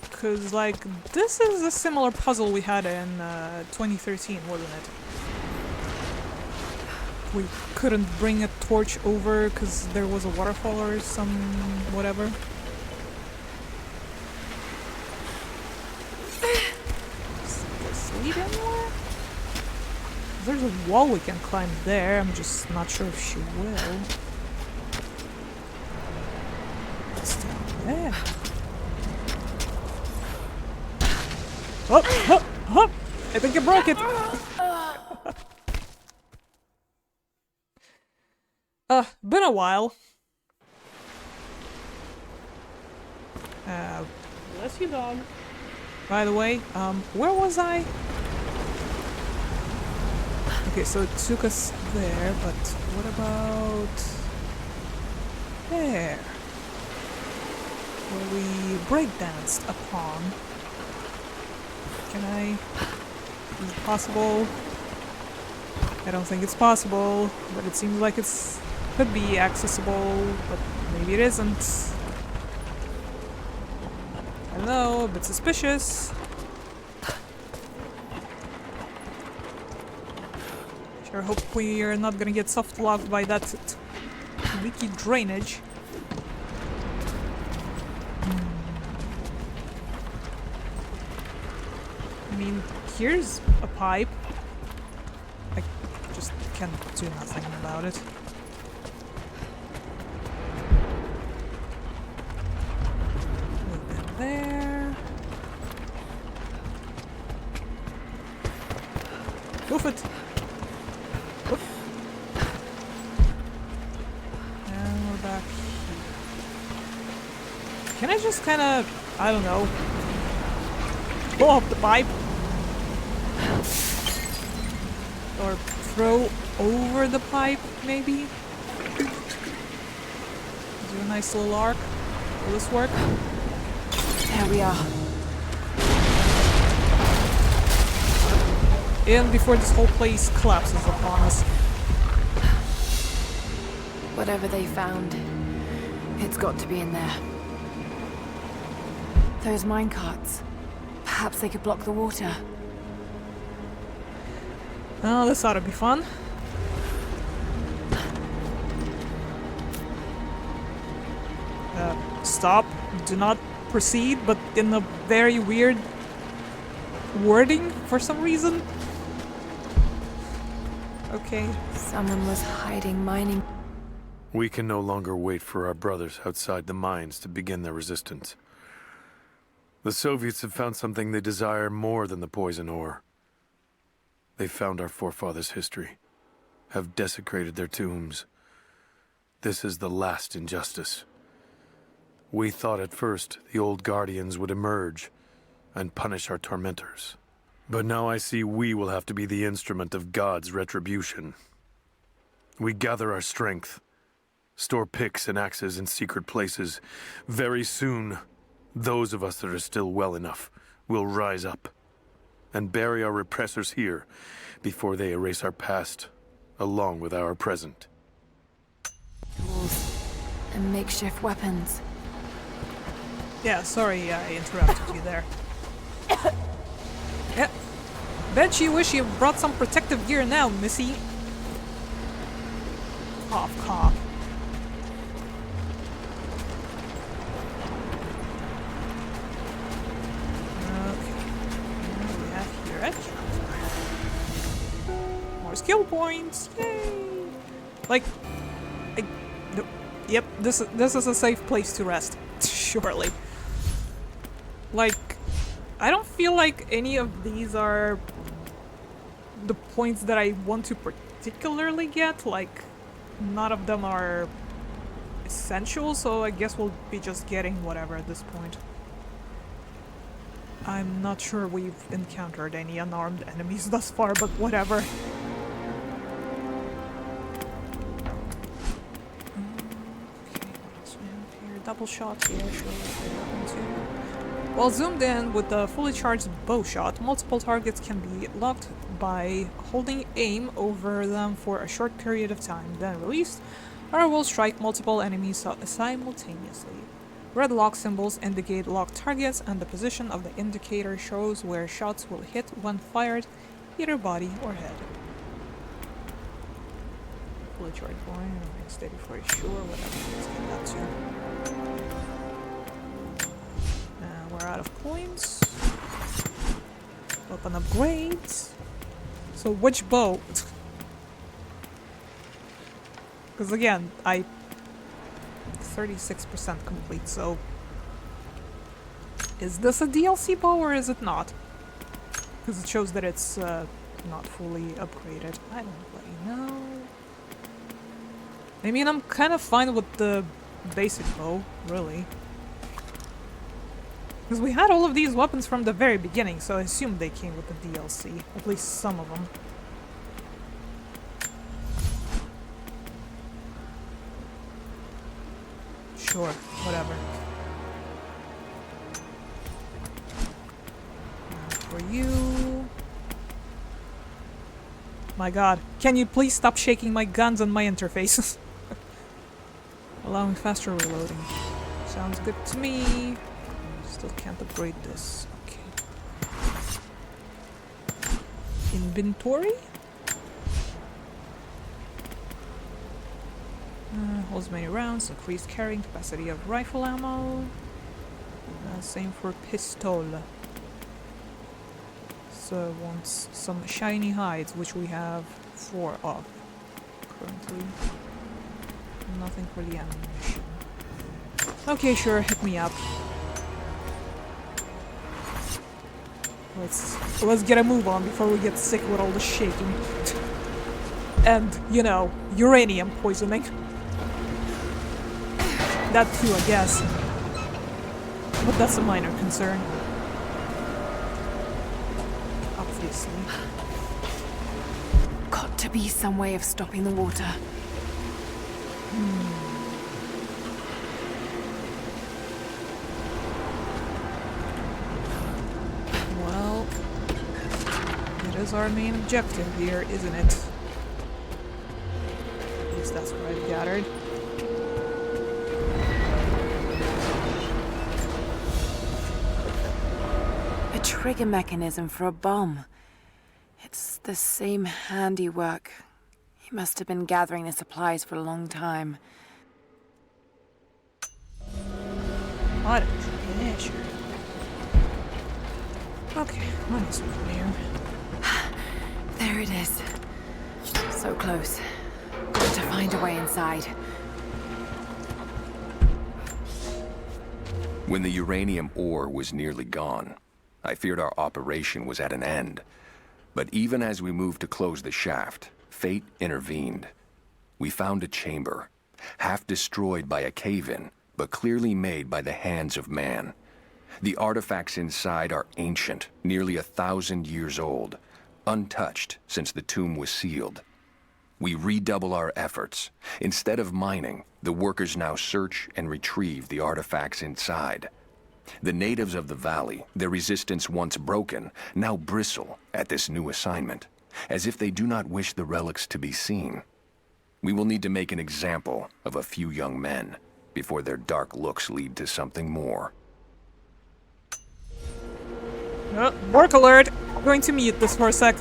Because, like, this is a similar puzzle we had in 2013, wasn't it? We couldn't bring a torch over because there was a waterfall or some whatever. Does this lead anywhere? There's a wall we can climb there, I'm just not sure if she will. It's down there. Oh, oh, oh! I think I broke it! Been a while. Bless you, dog. By the way, where was I? Okay, so it took us there, but what about there? Where we breakdanced upon. Can I? Is it possible? I don't think it's possible, but it seems like it's could be accessible, but maybe it isn't. I don't know, a bit suspicious. Sure hope we are not gonna get soft locked by that leaky drainage. I mean, here's a pipe. I just can't do nothing about it. We've been there. Move it! Whoop. And we're back here. Can I just kinda, I don't know, blow up the pipe? Or throw over the pipe, maybe? Do a nice little arc. Will this work? There we are. In before this whole place collapses upon us. Whatever they found, it's got to be in there. Those minecarts. Perhaps they could block the water. Oh, this ought to be fun. Stop. Do not proceed, but in a very weird wording for some reason. Okay. Someone was hiding mining. We can no longer wait for our brothers outside the mines to begin their resistance. The Soviets have found something they desire more than the poison ore. They found our forefathers' history, have desecrated their tombs. This is the last injustice. We thought at first the old guardians would emerge and punish our tormentors. But now I see we will have to be the instrument of God's retribution. We gather our strength, store picks and axes in secret places. Very soon, those of us that are still well enough will rise up and bury our repressors here before they erase our past along with our present. Tools and makeshift weapons. Yeah, sorry I interrupted you there. Yeah. Bet you wish you brought some protective gear now, missy. Cough, cough. Okay. What do we have here? A campfire. More skill points. Yay! Like, yep, this is a safe place to rest. Surely. Like, I don't feel like any of these are the points that I want to particularly get. Like, none of them are essential, so I guess we'll be just getting whatever at this point. I'm not sure we've encountered any unarmed enemies thus far, but whatever. Double shot here, sure, that one too. While zoomed in with the fully charged bow shot, multiple targets can be locked by holding aim over them for a short period of time, then released, or will strike multiple enemies simultaneously. Red lock symbols indicate locked targets, and the position of the indicator shows where shots will hit when fired, either body or head. Fully charged point, steady for sure, whatever, let's get that too. We're out of points. Weapon upgrades. So which bow? Because again, 36% complete, so is this a DLC bow or is it not? Because it shows that it's not fully upgraded. I don't bloody know. I mean, I'm kind of fine with the basic bow, really. Because we had all of these weapons from the very beginning, so I assume they came with the DLC. At least some of them. Sure, whatever. For you... My god, can you please stop shaking my guns on my interfaces? Allowing faster reloading. Sounds good to me. Still can't upgrade this. Okay. Inventory? Holds many rounds, increased carrying capacity of rifle ammo. Same for pistol. So wants some shiny hides, which we have 4 of currently. Nothing for the ammunition. Okay, sure, hit me up. Let's get a move on before we get sick with all the shaking. And, you know, uranium poisoning. That too, I guess. But that's a minor concern. Obviously. Got to be some way of stopping the water. Well, it is our main objective here, isn't it? At least that's what I've gathered. A trigger mechanism for a bomb. It's the same handiwork. He must have been gathering the supplies for a long time. What a treasure. Okay, let me switch here. There it is. So close. Got to find a way inside. When the uranium ore was nearly gone, I feared our operation was at an end. But even as we moved to close the shaft, fate intervened. We found a chamber, half destroyed by a cave-in, but clearly made by the hands of man. The artifacts inside are ancient, nearly 1,000 years old, untouched since the tomb was sealed. We redouble our efforts. Instead of mining, the workers now search and retrieve the artifacts inside. The natives of the valley, their resistance once broken, now bristle at this new assignment. as if they do not wish the relics to be seen. We will need to make an example of a few young men before their dark looks lead to something more. Work alert! I'm going to mute this for a sec.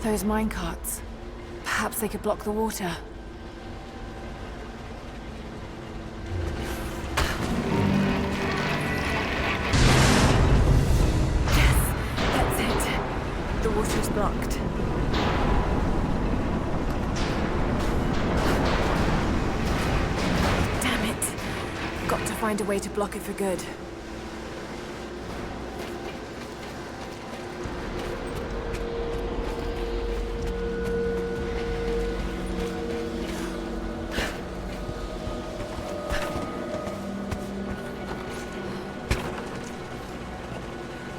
Those minecarts. Perhaps they could block the water. Yes, that's it. The water's blocked. Damn it. Got to find a way to block it for good.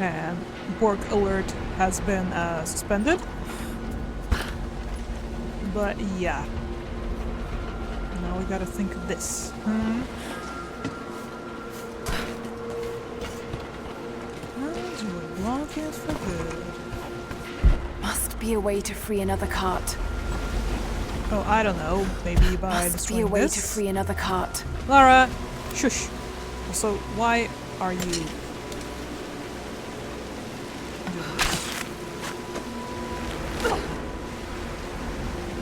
And work alert has been suspended. But yeah. Now we gotta think of this. How do we block it for good? Must be a way to free another cart. Oh, I don't know. Maybe by Must be destroying a way this? to free another cart. Lara, shush. Also, why are you?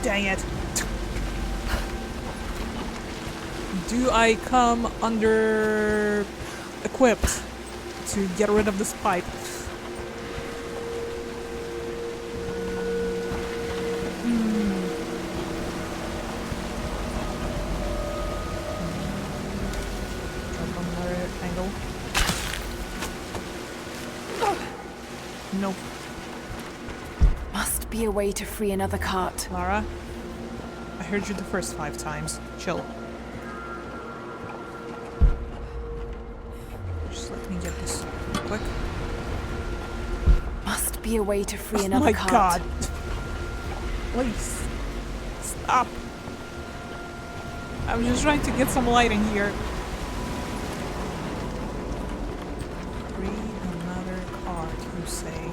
Dang it. Do I come under equipped to get rid of this pipe? Try from another angle. Nope. Must be a way to free another cart. Lara, I heard you the first 5 times. Chill. Just let me get this real quick. Must be a way to free Oh another my cart. god. Please. Stop. I'm just trying to get some lighting here. Free another card, you say.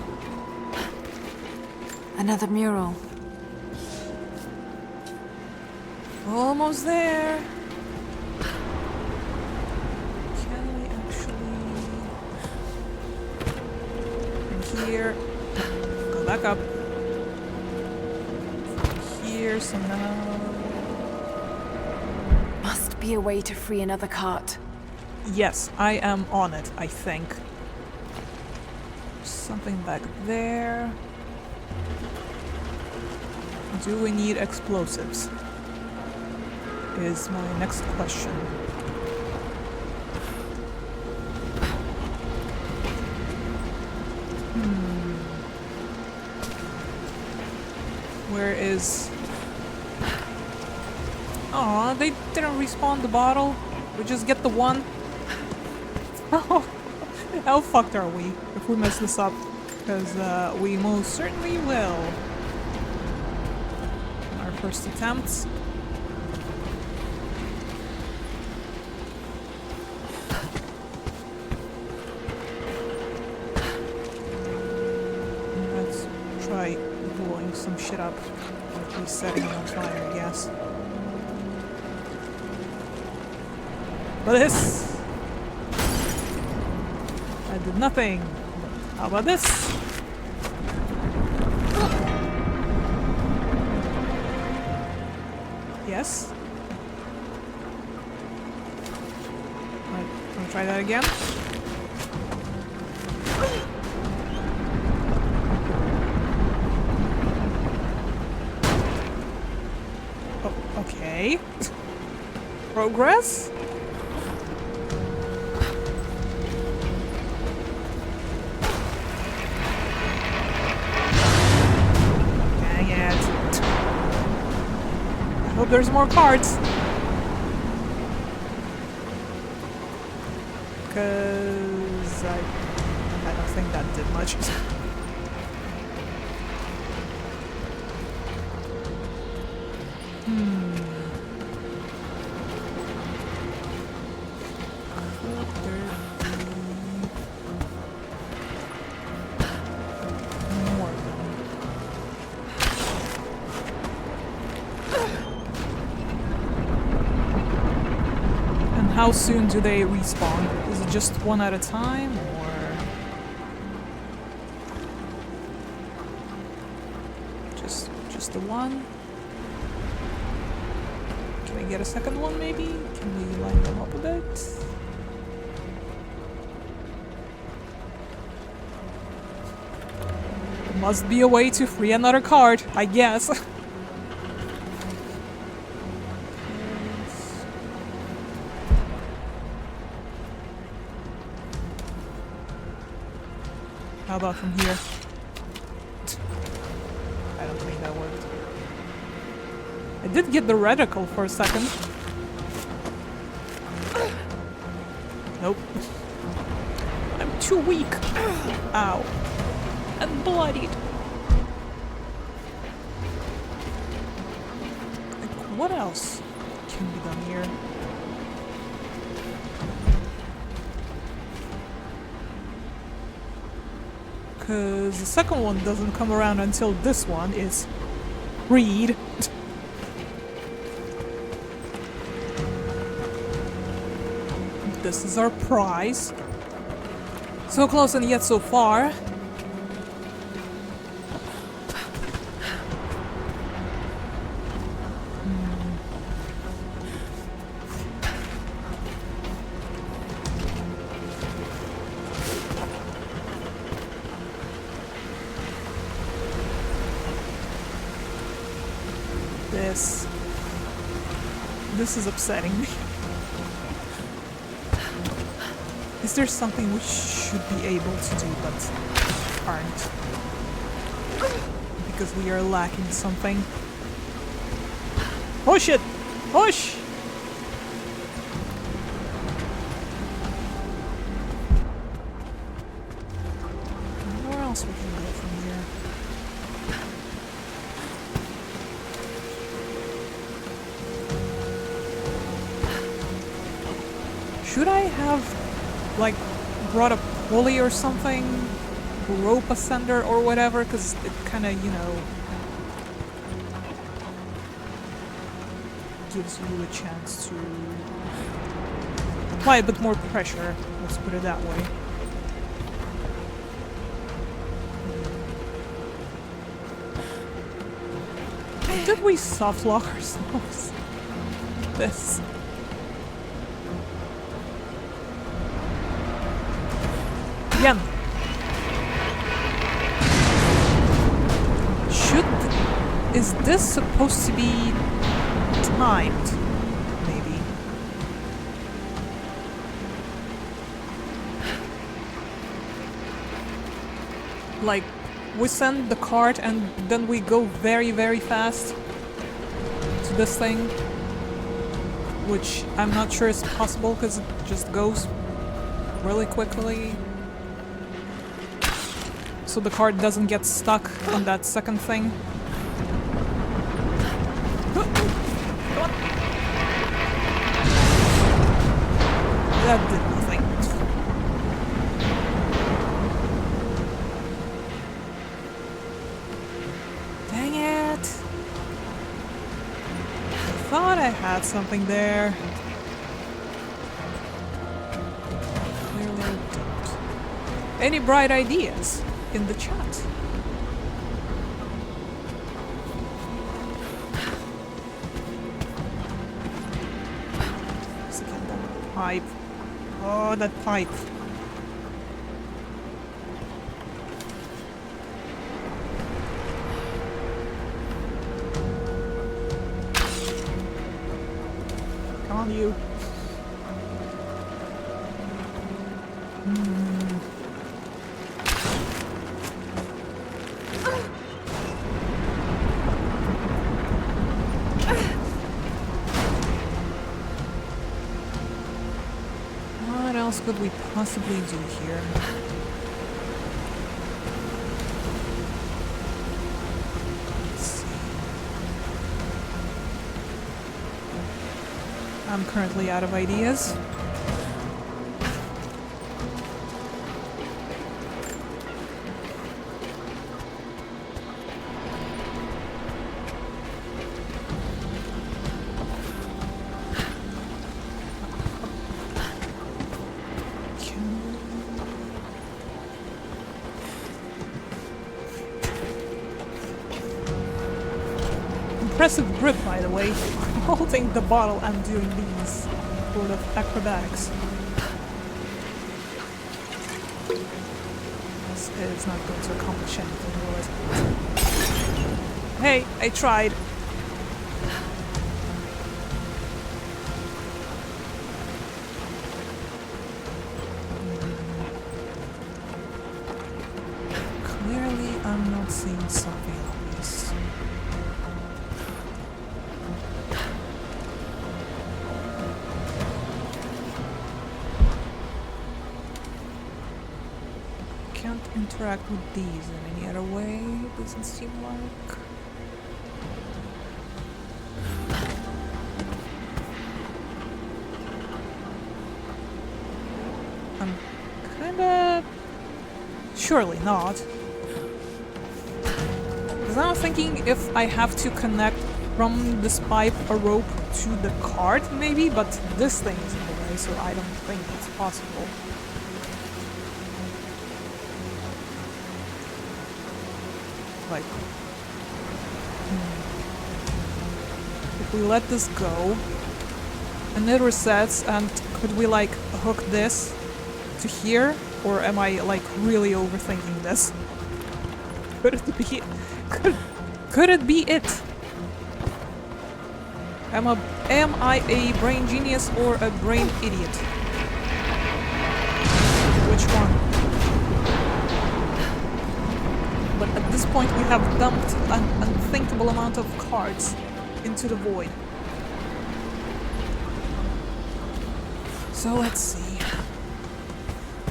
Another mural. Almost there. Can we actually... From here... Go back up. From here somehow... Must be a way to free another cart. Yes, I am on it, I think. Something back there. Do we need explosives? Is my next question. Where is... Aw, they didn't respawn the bottle. We just get the one. How fucked are we if we mess this up? Because we most certainly will. Our first attempts. Let's try blowing some shit up. Or at least setting it on fire, I guess. But this! I did nothing. How about this? Yes. Right, wanna try that again? Oh, okay. Progress? Dang it. I hope there's more cards. Because I don't think that did much. how soon do they respawn? Is it just one at a time, or... Just the one? Can I get a second one, maybe? Can we line them up a bit? There must be a way to free another card, I guess. How about from here? I don't think that worked. I did get the reticle for a second. Nope. I'm too weak. Ow. I'm bloodied. Like, what else can be done here? Because the second one doesn't come around until this one is freed. This is our prize. So close and yet so far. This is upsetting me. Is there something we should be able to do but aren't? Because we are lacking something. Push it! Push! Where else we can go from here? Should I have, like, brought a pulley or something? Rope ascender or whatever? Because it kind of, you know, gives you a chance to apply a bit more pressure. Let's put it that way. Did we soft lock ourselves? This. Again. Is this supposed to be timed? Maybe. Like, we send the cart and then we go very, very fast to this thing. Which I'm not sure is possible because it just goes really quickly. So the cart doesn't get stuck on that second thing. That did nothing. Dang it! I thought I had something there. Clearly I don't. Any bright ideas in the chat? Pipe. Oh, that pipe. Come on, you. What else could we possibly do here? Let's see. I'm currently out of ideas. impressive grip, by the way. I'm holding the bottle and doing these sort of acrobatics. It's not going to accomplish anything, will it? Hey, I tried. Clearly, I'm not seeing something obvious. Can't interact with these in any other way, doesn't seem like. I'm kinda... surely not. Because I'm thinking if I have to connect from this pipe a rope to the cart, maybe, but this thing is in the way, so I don't think it's possible. Like, if we let this go, and it resets, and could we like hook this to here, or am I like really overthinking this? Could it be? Could it be it? Am I a brain genius or a brain idiot? Which one? But at this point we have dumped an unthinkable amount of cards into the void. So let's see.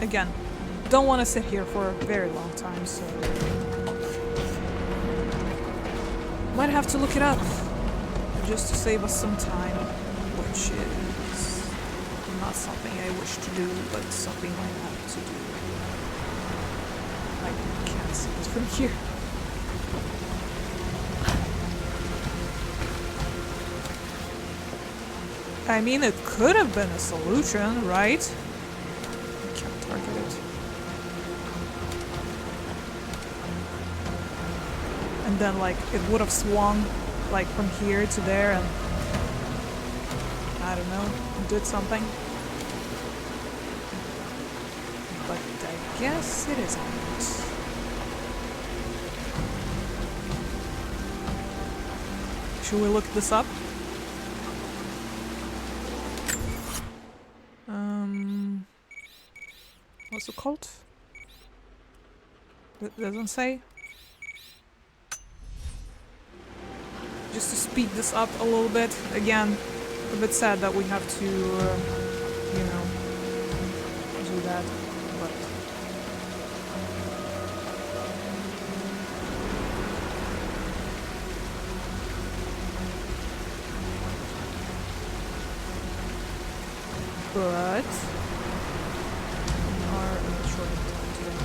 Again, don't want to sit here for a very long time, so... might have to look it up, just to save us some time, which is not something I wish to do, but something I have to do. I can't see it from here. I mean, it could have been a solution, right? I can't target it. And then, like, it would have swung, like, from here to there and... I don't know, did something. But I guess it isn't. Should we look this up? What's it called? It doesn't say. Just to speed this up a little bit. Again, a bit sad that we have to, you know, do that. But we are in a short time today.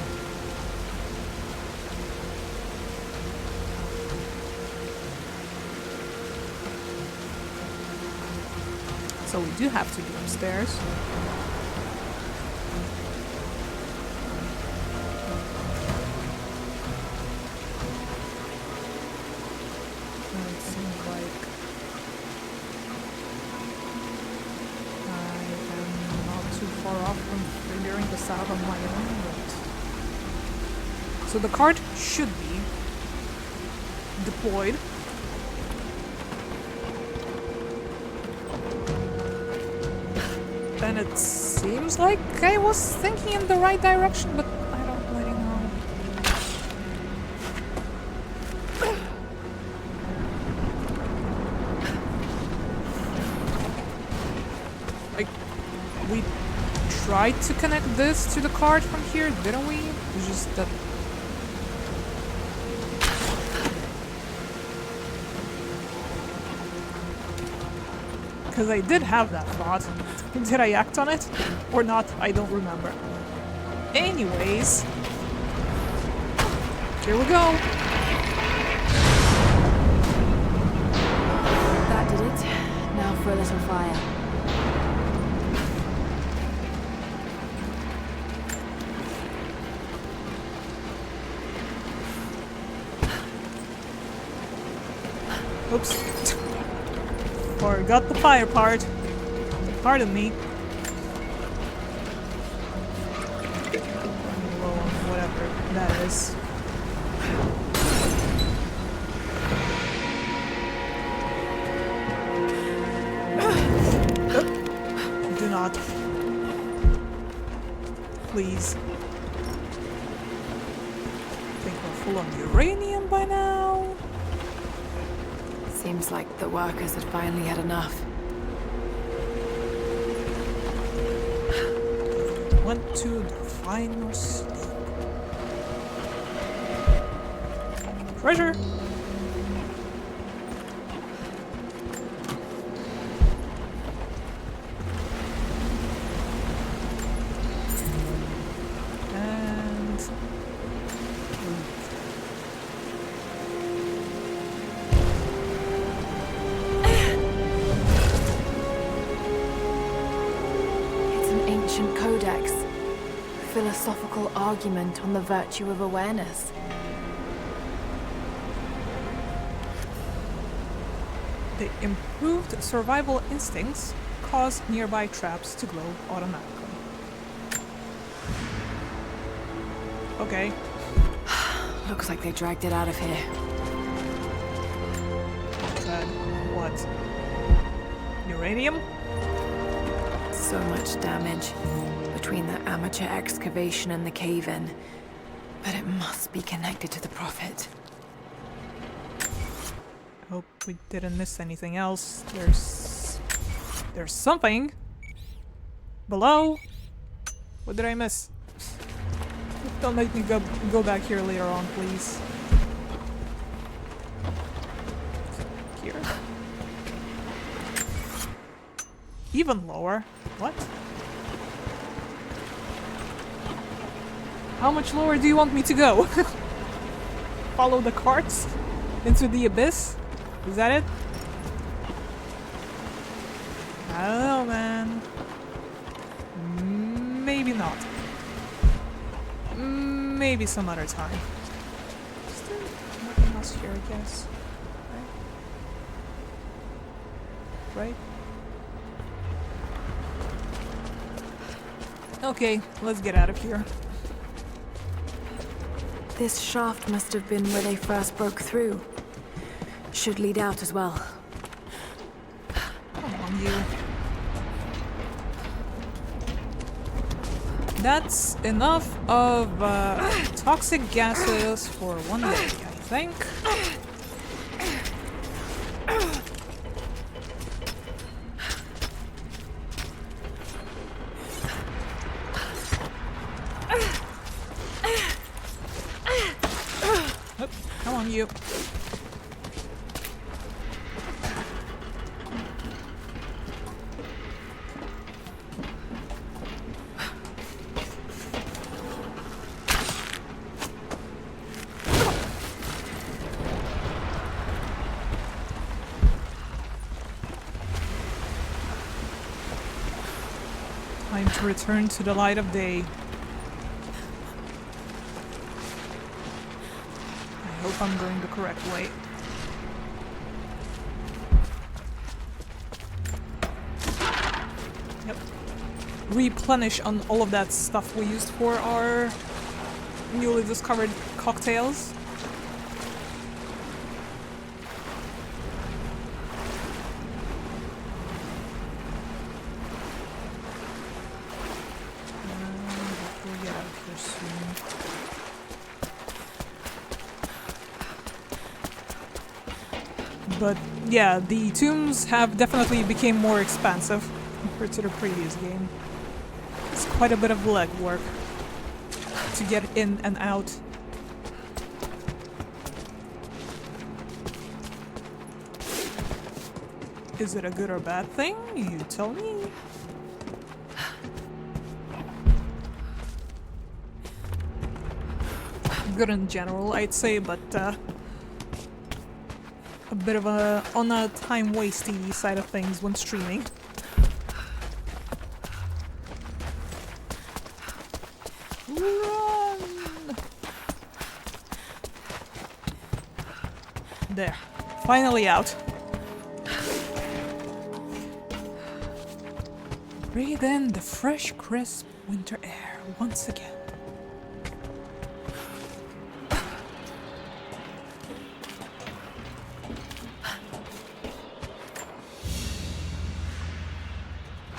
So we do have to be upstairs. And it seems like I am not too far off from figuring this out on my own, but... So the card should be deployed. And it seems like I was thinking in the right direction, but I don't really know. Like, we tried to connect this to the card from here, didn't we? It's just that... Because I did have that thought. Did I act on it? Or not? I don't remember. Anyways. Here we go. That did it. Now for a little fire. Oops. Forgot the fire part. Pardon me. Low on whatever that is. Do not. Please. Think we're full on uranium by now? Seems like the workers had finally had enough. Want to define your sleep. Treasure! And... It's an ancient codex. Philosophical argument on the virtue of awareness. The improved survival instincts cause nearby traps to glow automatically. Okay. Looks like they dragged it out of here. Said what? Uranium? So much damage between the amateur excavation and the cave-in. But it must be connected to the Prophet. Hope we didn't miss anything else. There's something below. What did I miss? Don't make me go back here later on, please. Here. Even lower. What? How much lower do you want me to go? Follow the carts into the abyss? Is that it? I don't know, man. Maybe not. Maybe some other time. Is there nothing else here, I guess? Right? Okay, let's get out of here. This shaft must have been where they first broke through. Should lead out as well. Come on, you. That's enough of toxic gases for one day, I think. Oop, come on, you. Time to return to the light of day. I hope I'm going the correct way. Yep. Replenish on all of that stuff we used for our newly discovered cocktails. We'll get out of here soon. But yeah, the tombs have definitely become more expansive compared to the previous game. It's quite a bit of legwork to get in and out. Is it a good or bad thing? You tell me. Good in general, I'd say, but a bit of a on a time wasty side of things when streaming. Run! There. Finally out. Breathe in the fresh, crisp winter air once again.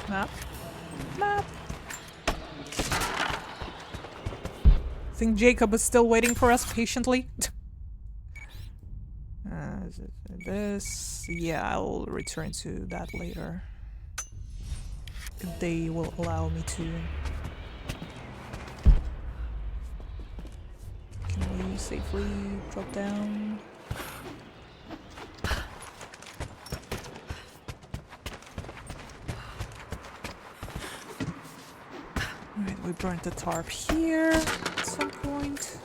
Map. Map. Think Jacob is still waiting for us patiently. Is it this? Yeah, I'll return to that later. If they will allow me to. Can we safely drop down? Alright, we burnt the tarp here at some point.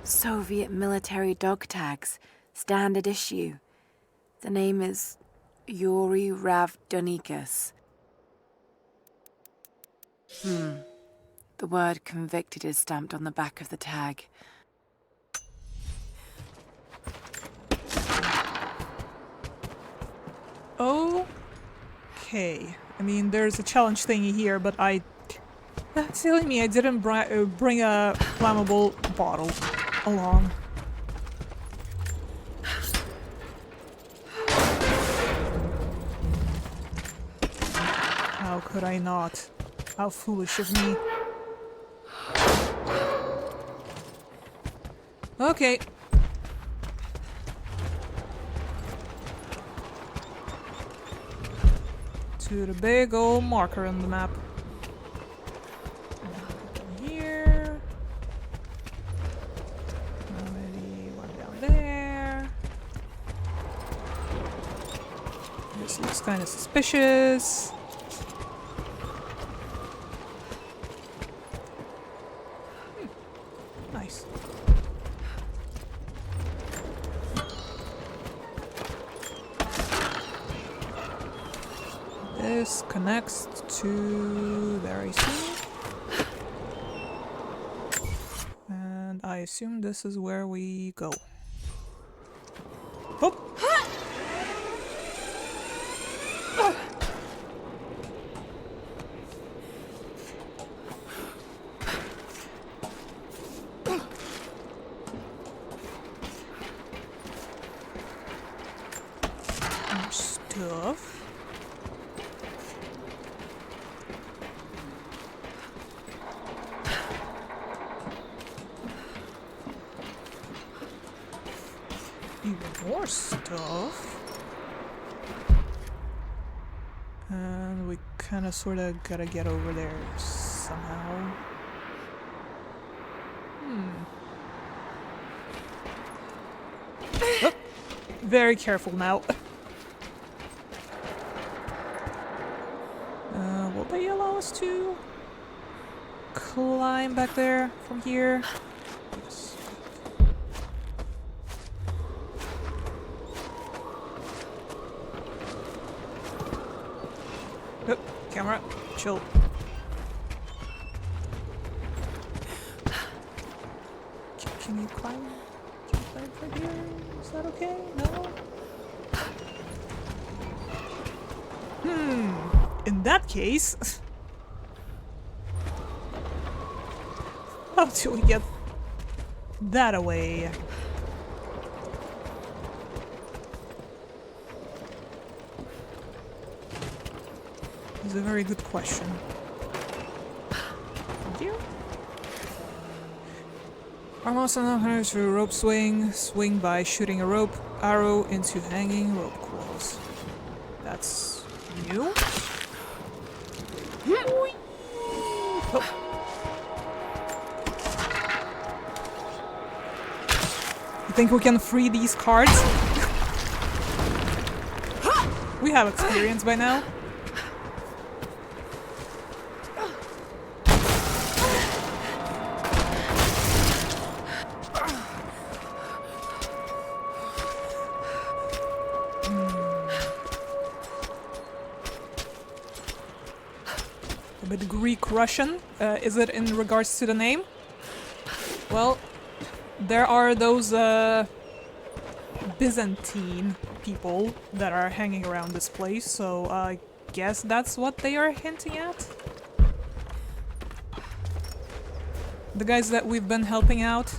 Soviet military dog tags, standard issue. The name is Yuri Ravdonikas. The word convicted is stamped on the back of the tag. Okay. I mean, there's a challenge thingy here, but that's silly me, I didn't bring a flammable bottle along. How could I not? How foolish of me. Okay. To the big old marker on the map. Here. Maybe one down there. This looks kind of suspicious. Nice. This connects to there, I see. And I assume this is where we go. Oh! More stuff. Even more stuff. And we kind of sort of gotta get over there somehow. Oh, very careful now. Will they allow us to climb back there from here? Yes. Oh, camera, chill. Can you climb? Can you climb from here? Is that okay? No? In that case... how do we get that away? It's a very good question. Thank you. Almost enough to rope swing. Swing by shooting a rope arrow into hanging rope coils. That's new. Oh. You think we can free these cards? We have experience by now. A bit Greek-Russian. Is it in regards to the name? Well, there are those Byzantine people that are hanging around this place, so I guess that's what they are hinting at. The guys that we've been helping out.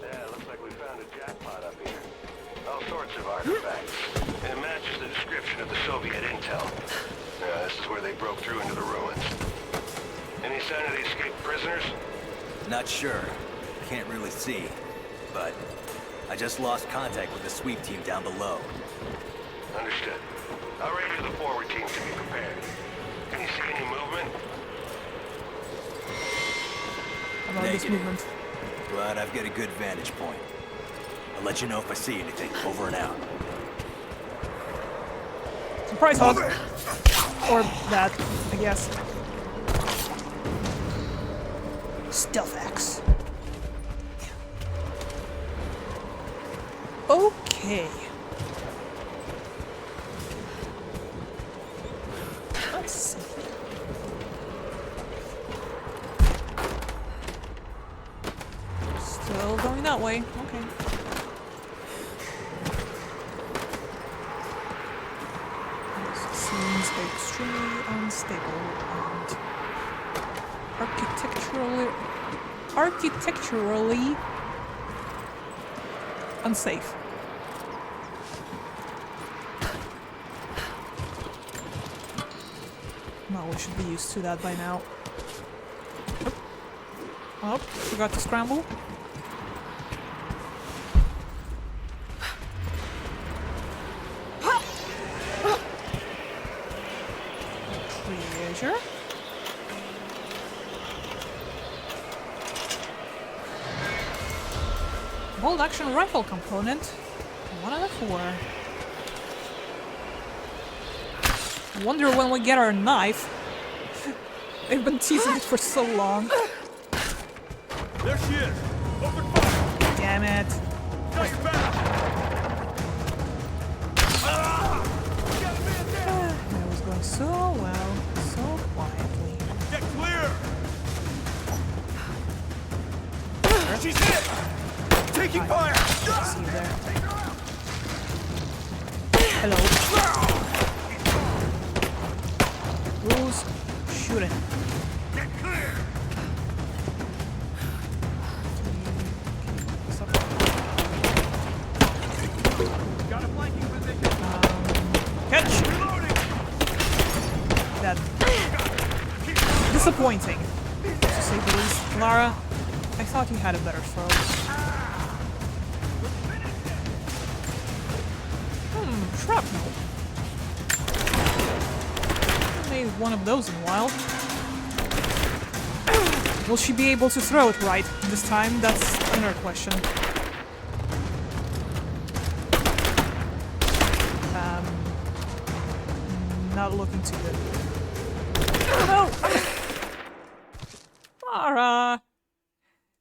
Yeah, looks like we found a jackpot up here. All sorts of artifacts. And it matches the description of the Soviet intel. Yeah, this is where they broke through into the ruins. Any sign of the escaped prisoners? Not sure. Can't really see. But I just lost contact with the sweep team down below. Understood. I'll radio the forward team to be prepared. Can you see any movement? About this Negative. movement. But I've got a good vantage point. I'll let you know if I see anything. Over and out. Surprise hug! Or that, I guess. Stealth axe. Okay. Let's see. Still going that way. Okay. This seems extremely unstable and architecturally unsafe. Well, we should be used to that by now. Oh, forgot to scramble. Treasure. Bolt action rifle component. 1 out of 4. Wonder when we get our knife. They've been teasing it for so long. There she is! Open fire! Damn it. Got your back! That was going so well, so quietly. Get clear! She's hit! Taking fire! See you there. Hello. Who's shooting? Get clear! Got a flanking position. Catch! Reloading! That disappointing, to say the least. Lara, I thought you had a better throw. Shrapnel. Haven't made one of those in a while. Will she be able to throw it right this time? That's another question. Not looking too good. No! Lara!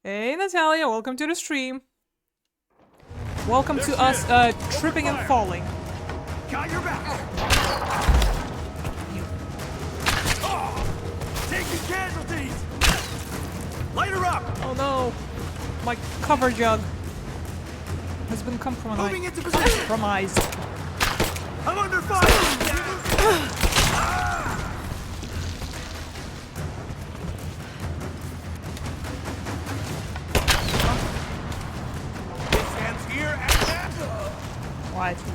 Hey Natalia, welcome to the stream. Welcome to us tripping and falling. Got your back! Taking casualties! Light her up! Oh no! My cover jug has been Moving into position! compromised. I'm under fire! Hands here and that! Why do you?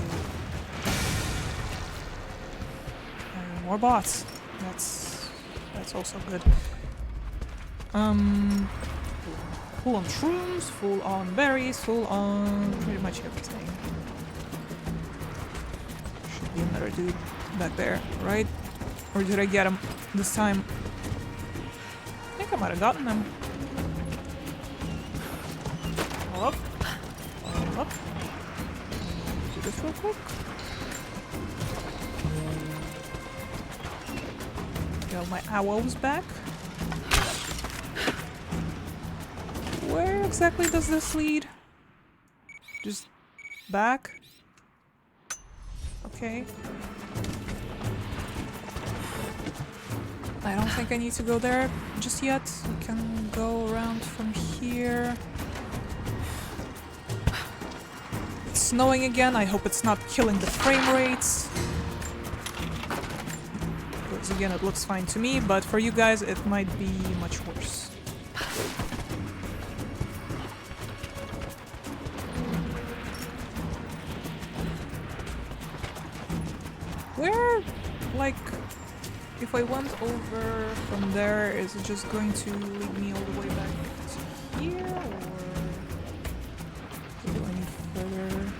More bots. That's also good. Full on shrooms, full on berries, full on pretty much everything. Should be another dude back there, right? Or did I get him this time? I think I might have gotten him. All up. All up. Do this real quick. Got my owls back. Where exactly does this lead? Just back? Okay. I don't think I need to go there just yet. We can go around from here. It's snowing again. I hope it's not killing the frame rates. Because again, it looks fine to me, but for you guys, it might be much worse. Where, like, if I went over from there, is it just going to lead me all the way back to here, or do I need further?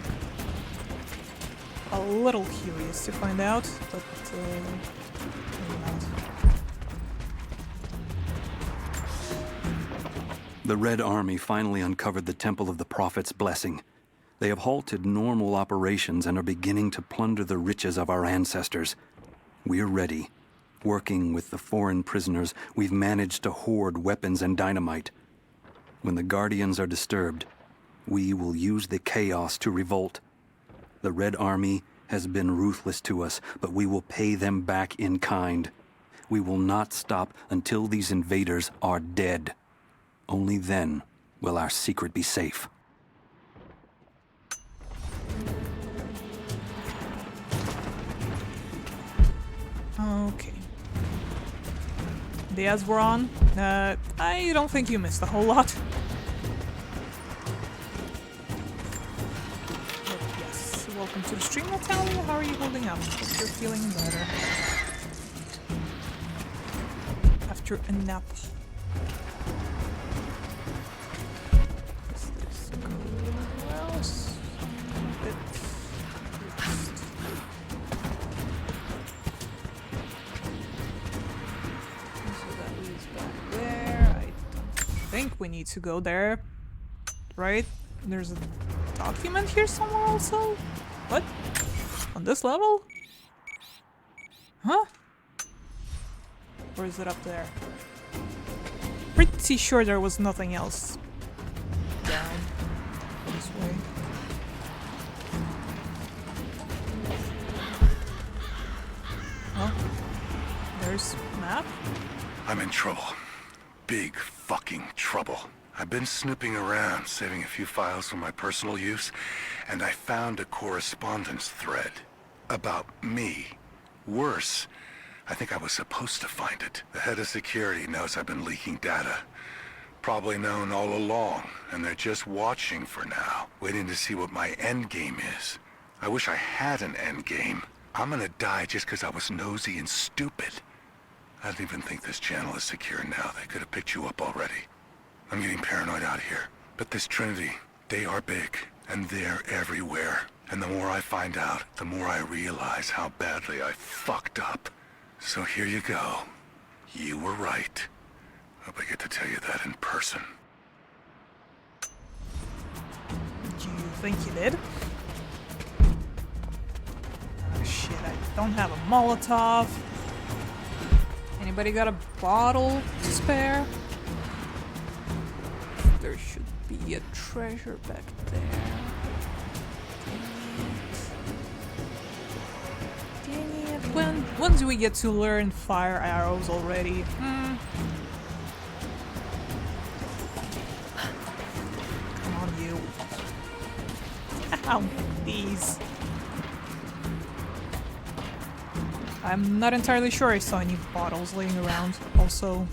A little curious to find out, but maybe not. The Red Army finally uncovered the Temple of the Prophet's blessing. They have halted normal operations and are beginning to plunder the riches of our ancestors. We're ready. Working with the foreign prisoners, we've managed to hoard weapons and dynamite. When the Guardians are disturbed, we will use the chaos to revolt. The Red Army has been ruthless to us, but we will pay them back in kind. We will not stop until these invaders are dead. Only then will our secret be safe. Okay. The ads were on. I don't think you missed a whole lot. But yes, welcome to the stream, Natalia. How are you holding up? Hope you're feeling better. After a nap. Does this go anywhere else? I think we need to go there, right? There's a document here somewhere also? What? On this level? Huh? Or is it up there? Pretty sure there was nothing else down this way. Oh, there's map. I'm in trouble. Big fucking trouble. I've been snooping around, saving a few files for my personal use, and I found a correspondence thread about me. Worse, I think I was supposed to find it. The head of security knows I've been leaking data. Probably known all along, and they're just watching for now, waiting to see what my end game is. I wish I had an end game. I'm gonna die just because I was nosy and stupid. I don't even think this channel is secure now. They could have picked you up already. I'm getting paranoid out here. But this Trinity, they are big, and they're everywhere. And the more I find out, the more I realize how badly I fucked up. So here you go. You were right. Hope I get to tell you that in person. Do you think you did? Oh shit, I don't have a Molotov. Anybody got a bottle to spare? There should be a treasure back there. Dang it. When do we get to learn fire arrows already? Come on, you. Ow, these. I'm not entirely sure I saw any bottles laying around. Also,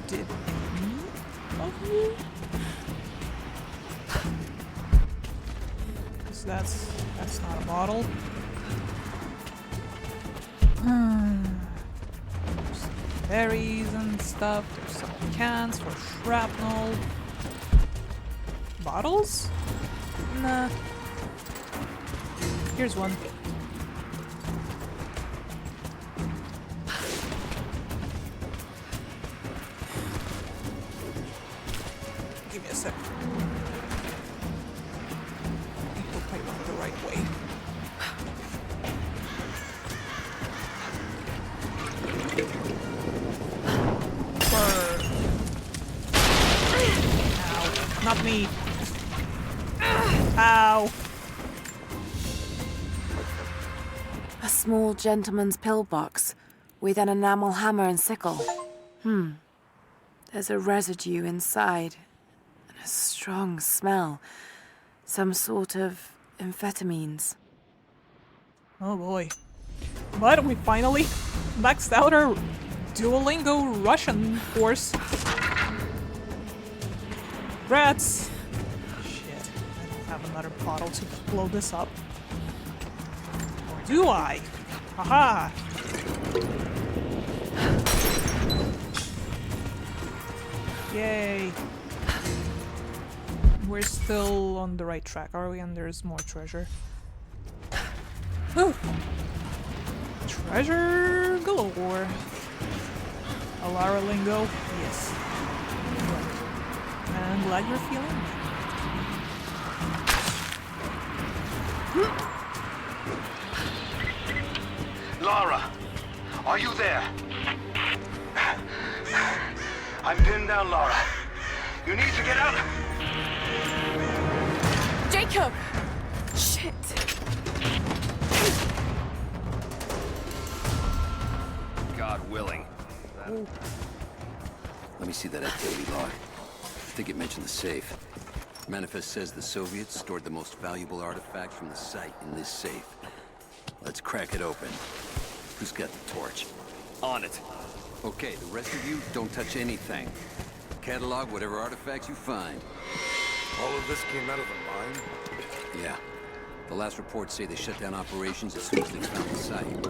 did any of you? Because that's not a bottle. There's some berries and stuff. There's some cans for shrapnel. Bottles? Nah. Here's one. Give me a sec. I hope I went the right way. Burn. Ow. Not me. Ow. A small gentleman's pillbox with an enamel hammer and sickle. There's a residue inside, and a strong smell. Some sort of amphetamines. Oh boy. But we finally maxed out our Duolingo Russian course. Rats! Shit, I don't have another bottle to blow this up. Or do I? Haha! Yay! We're still on the right track, are we? And there's more treasure. Whew! Treasure galore. Alara lingo, yes. I'm glad you're feeling it. Lara, are you there? I'm pinned down, Lara. You need to get out. Jacob! Shit! God willing. Let me see that activity log. I think it mentioned the safe. Manifest says the Soviets stored the most valuable artifacts from the site in this safe. Let's crack it open. Who's got the torch? On it. Okay, the rest of you, don't touch anything. Catalog whatever artifacts you find. All of this came out of the mine? Yeah. The last reports say they shut down operations as soon as they found the site.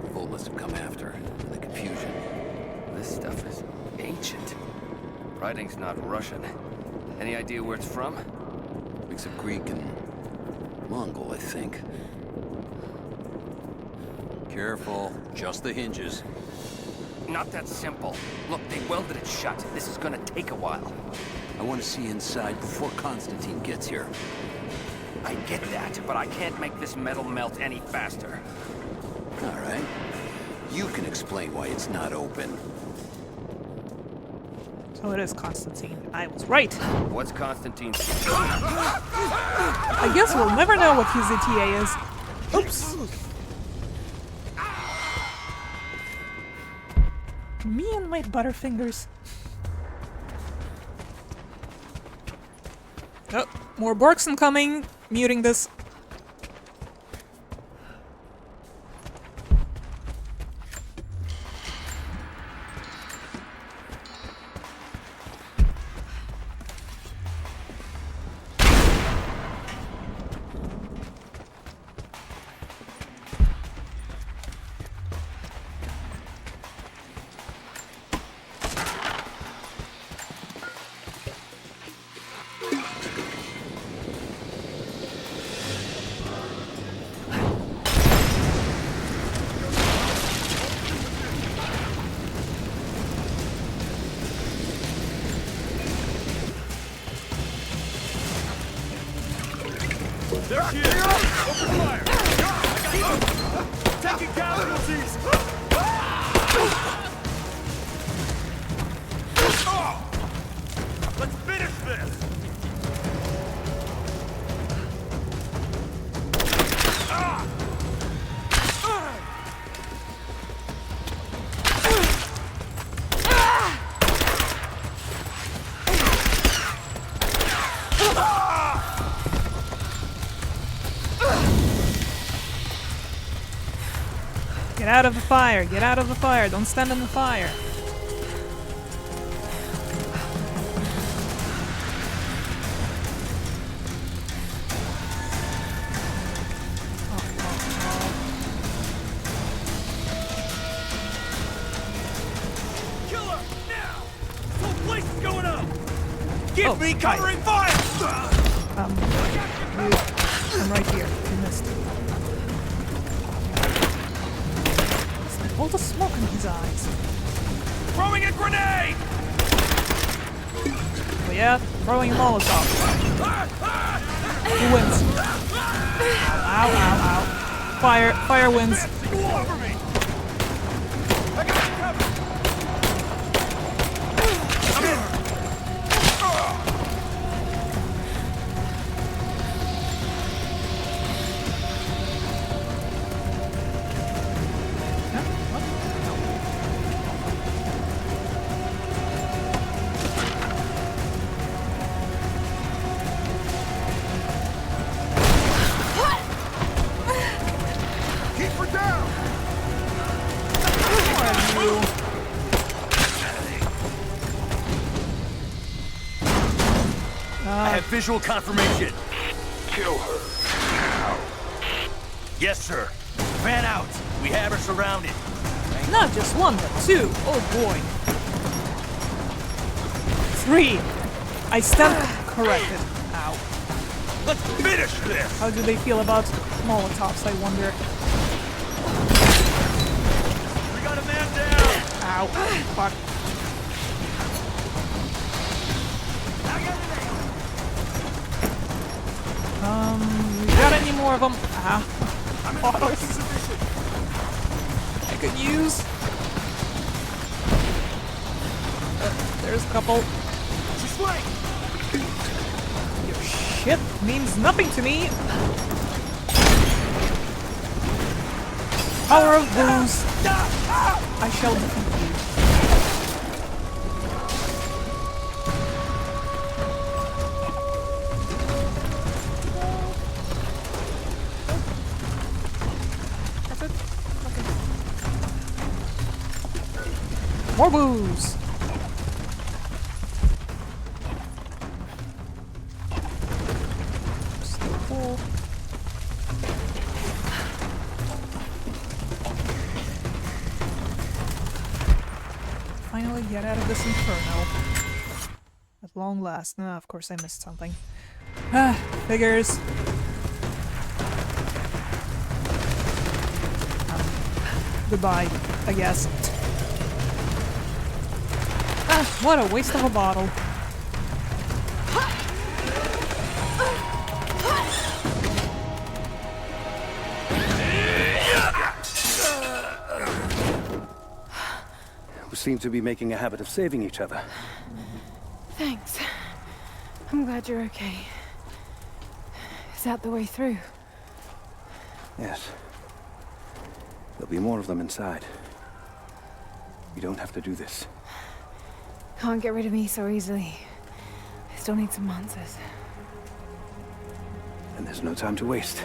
Revolt must have come after, in the confusion. This stuff is ancient. Writing's not Russian. Any idea where it's from? Mix of Greek and Mongol, I think. Careful, just the hinges. Not that simple. Look, they welded it shut. This is gonna take a while. I want to see inside before Constantine gets here. I get that, but I can't make this metal melt any faster. All right. You can explain why it's not open. So it is Constantine. I was right. What's Constantine's... I guess we'll never know what his ETA is. Oops. Me and my butterfingers. Oh, more Borkson coming. Muting this. There she is! Open fire! Taking casualties! Let's finish this! Get out of the fire! Get out of the fire! Don't stand in the fire! Kill her! Now! This whole place is going up! Give me hi. covering fire! I'm right here. You missed it. All the smoke in his eyes. Throwing a grenade! But yeah, throwing a Molotov. Who wins? Ow, ow, ow. Fire, fire wins. Go over me! I got you covered! I'm in! Sniper down! Who are you? I have visual confirmation. Kill her. Yes, sir. Fan out. We have her surrounded. Not just one, but two. Oh boy. 3. I stand corrected. Ow. Let's finish this. How do they feel about Molotovs, I wonder? We got a man down. Ow. Fuck. You got any more of them? Ah. Autos. I could use. There's a couple. She's flank. Your shit means nothing to me. Power of booze. I shall defeat you. That's it? Okay. More booze. Still full. Finally get out of this inferno. At long last. Nah, of course I missed something. Ah, figures. Goodbye, I guess. Ah, what a waste of a bottle. We seem to be making a habit of saving each other. Thanks. I'm glad you're okay. Is that the way through? Yes. There'll be more of them inside. You don't have to do this. Can't get rid of me so easily. I still need some answers. And there's no time to waste.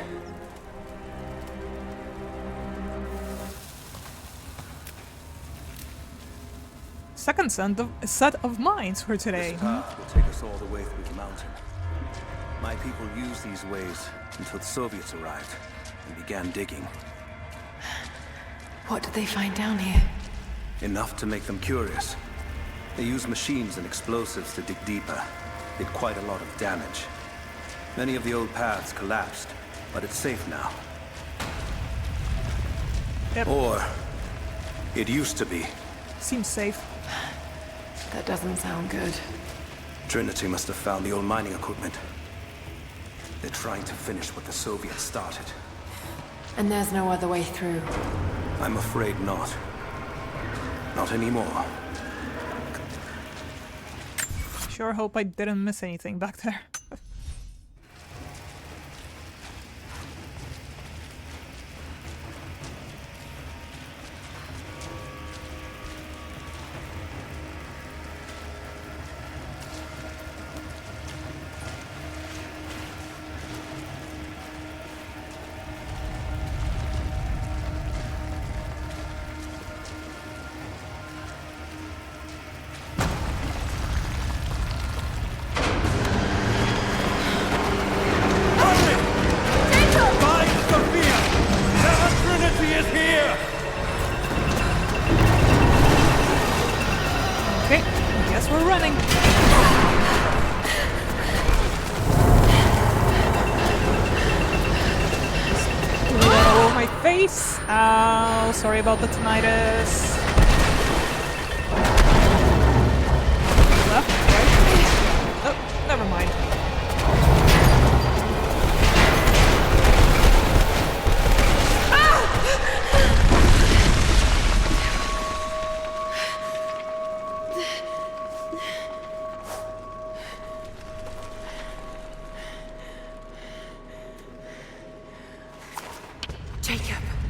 Second set of mines for today. This path will take us all the way through the mountain. My people used these ways until the Soviets arrived and began digging. What did they find down here? Enough to make them curious. They used machines and explosives to dig deeper. Did quite a lot of damage. Many of the old paths collapsed, but it's safe now. Yep. Or it used to be. Seems safe. That doesn't sound good. Trinity must have found the old mining equipment. They're trying to finish what the Soviets started. And there's no other way through. I'm afraid not. Not anymore. Sure hope I didn't miss anything back there. Okay, I guess we're running. Oh, my face! Ow, sorry about the tinnitus. Left, right? Oh, never mind.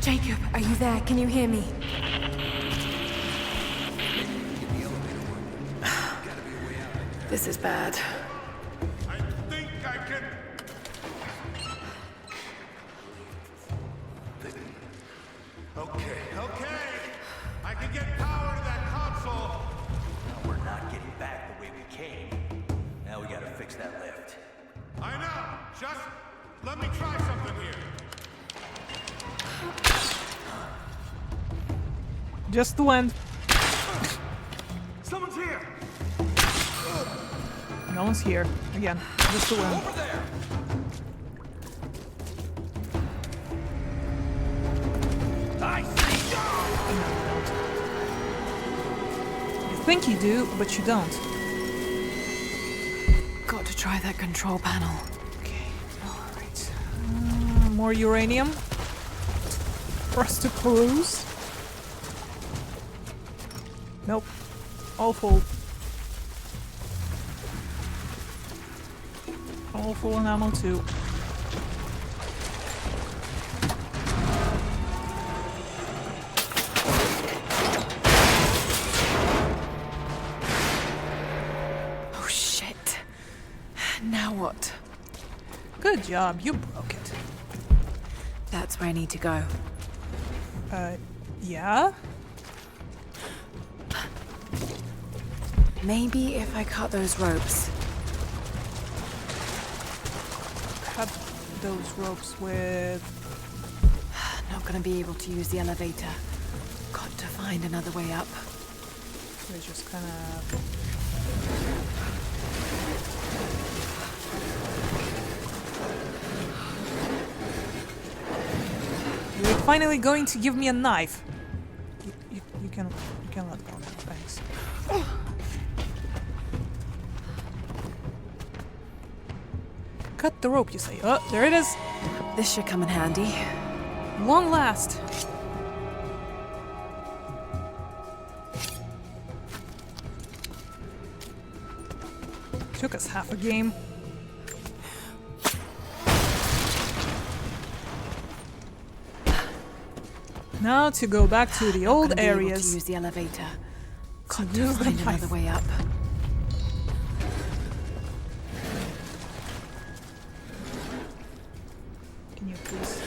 Jacob, are you there? Can you hear me? This is bad. I think I can... Okay. I can get power to that console. No, we're not getting back the way we came. Now we gotta fix that lift. I know. Just let me try something here. Just the wind. Someone's here. No one's here. Again, just the wind. Over there. I see. You think you do, but you don't. Got to try that control panel. Okay, alright. More uranium for us to peruse. Nope. All full. All full in ammo too. Oh shit. Now what? Good job, you broke it. That's where I need to go. Yeah? Maybe if I cut those ropes. Cut those ropes with... Not gonna be able to use the elevator. Got to find another way up. They just kind of... You're finally going to give me a knife. You can let go. Thanks. Cut the rope, you say. Oh, there it is. This should come in handy. Long last. Took us half a game. Now to go back to the old Not gonna be able areas. to use the elevator. Got to use the find another knife. way up. Can you please?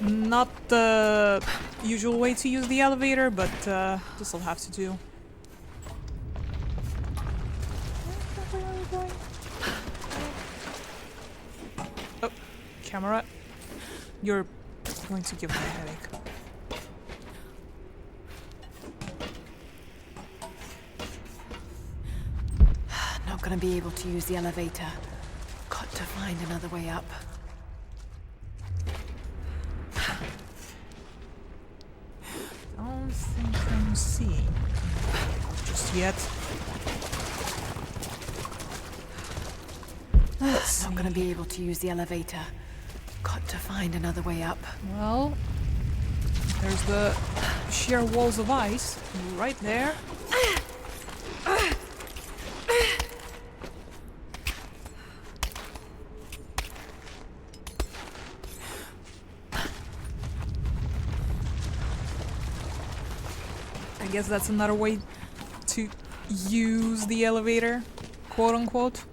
Not the usual way to use the elevator, but this'll have to do. Where are we going? Oh, camera. You're going to give me a headache. Not gonna be able to use the elevator. Got to find another way up. Don't think I'm seeing just yet. Let's Not gonna be able to use the elevator. Got to find another way up. Well, there's the sheer walls of ice right there. I guess that's another way to use the elevator, quote unquote.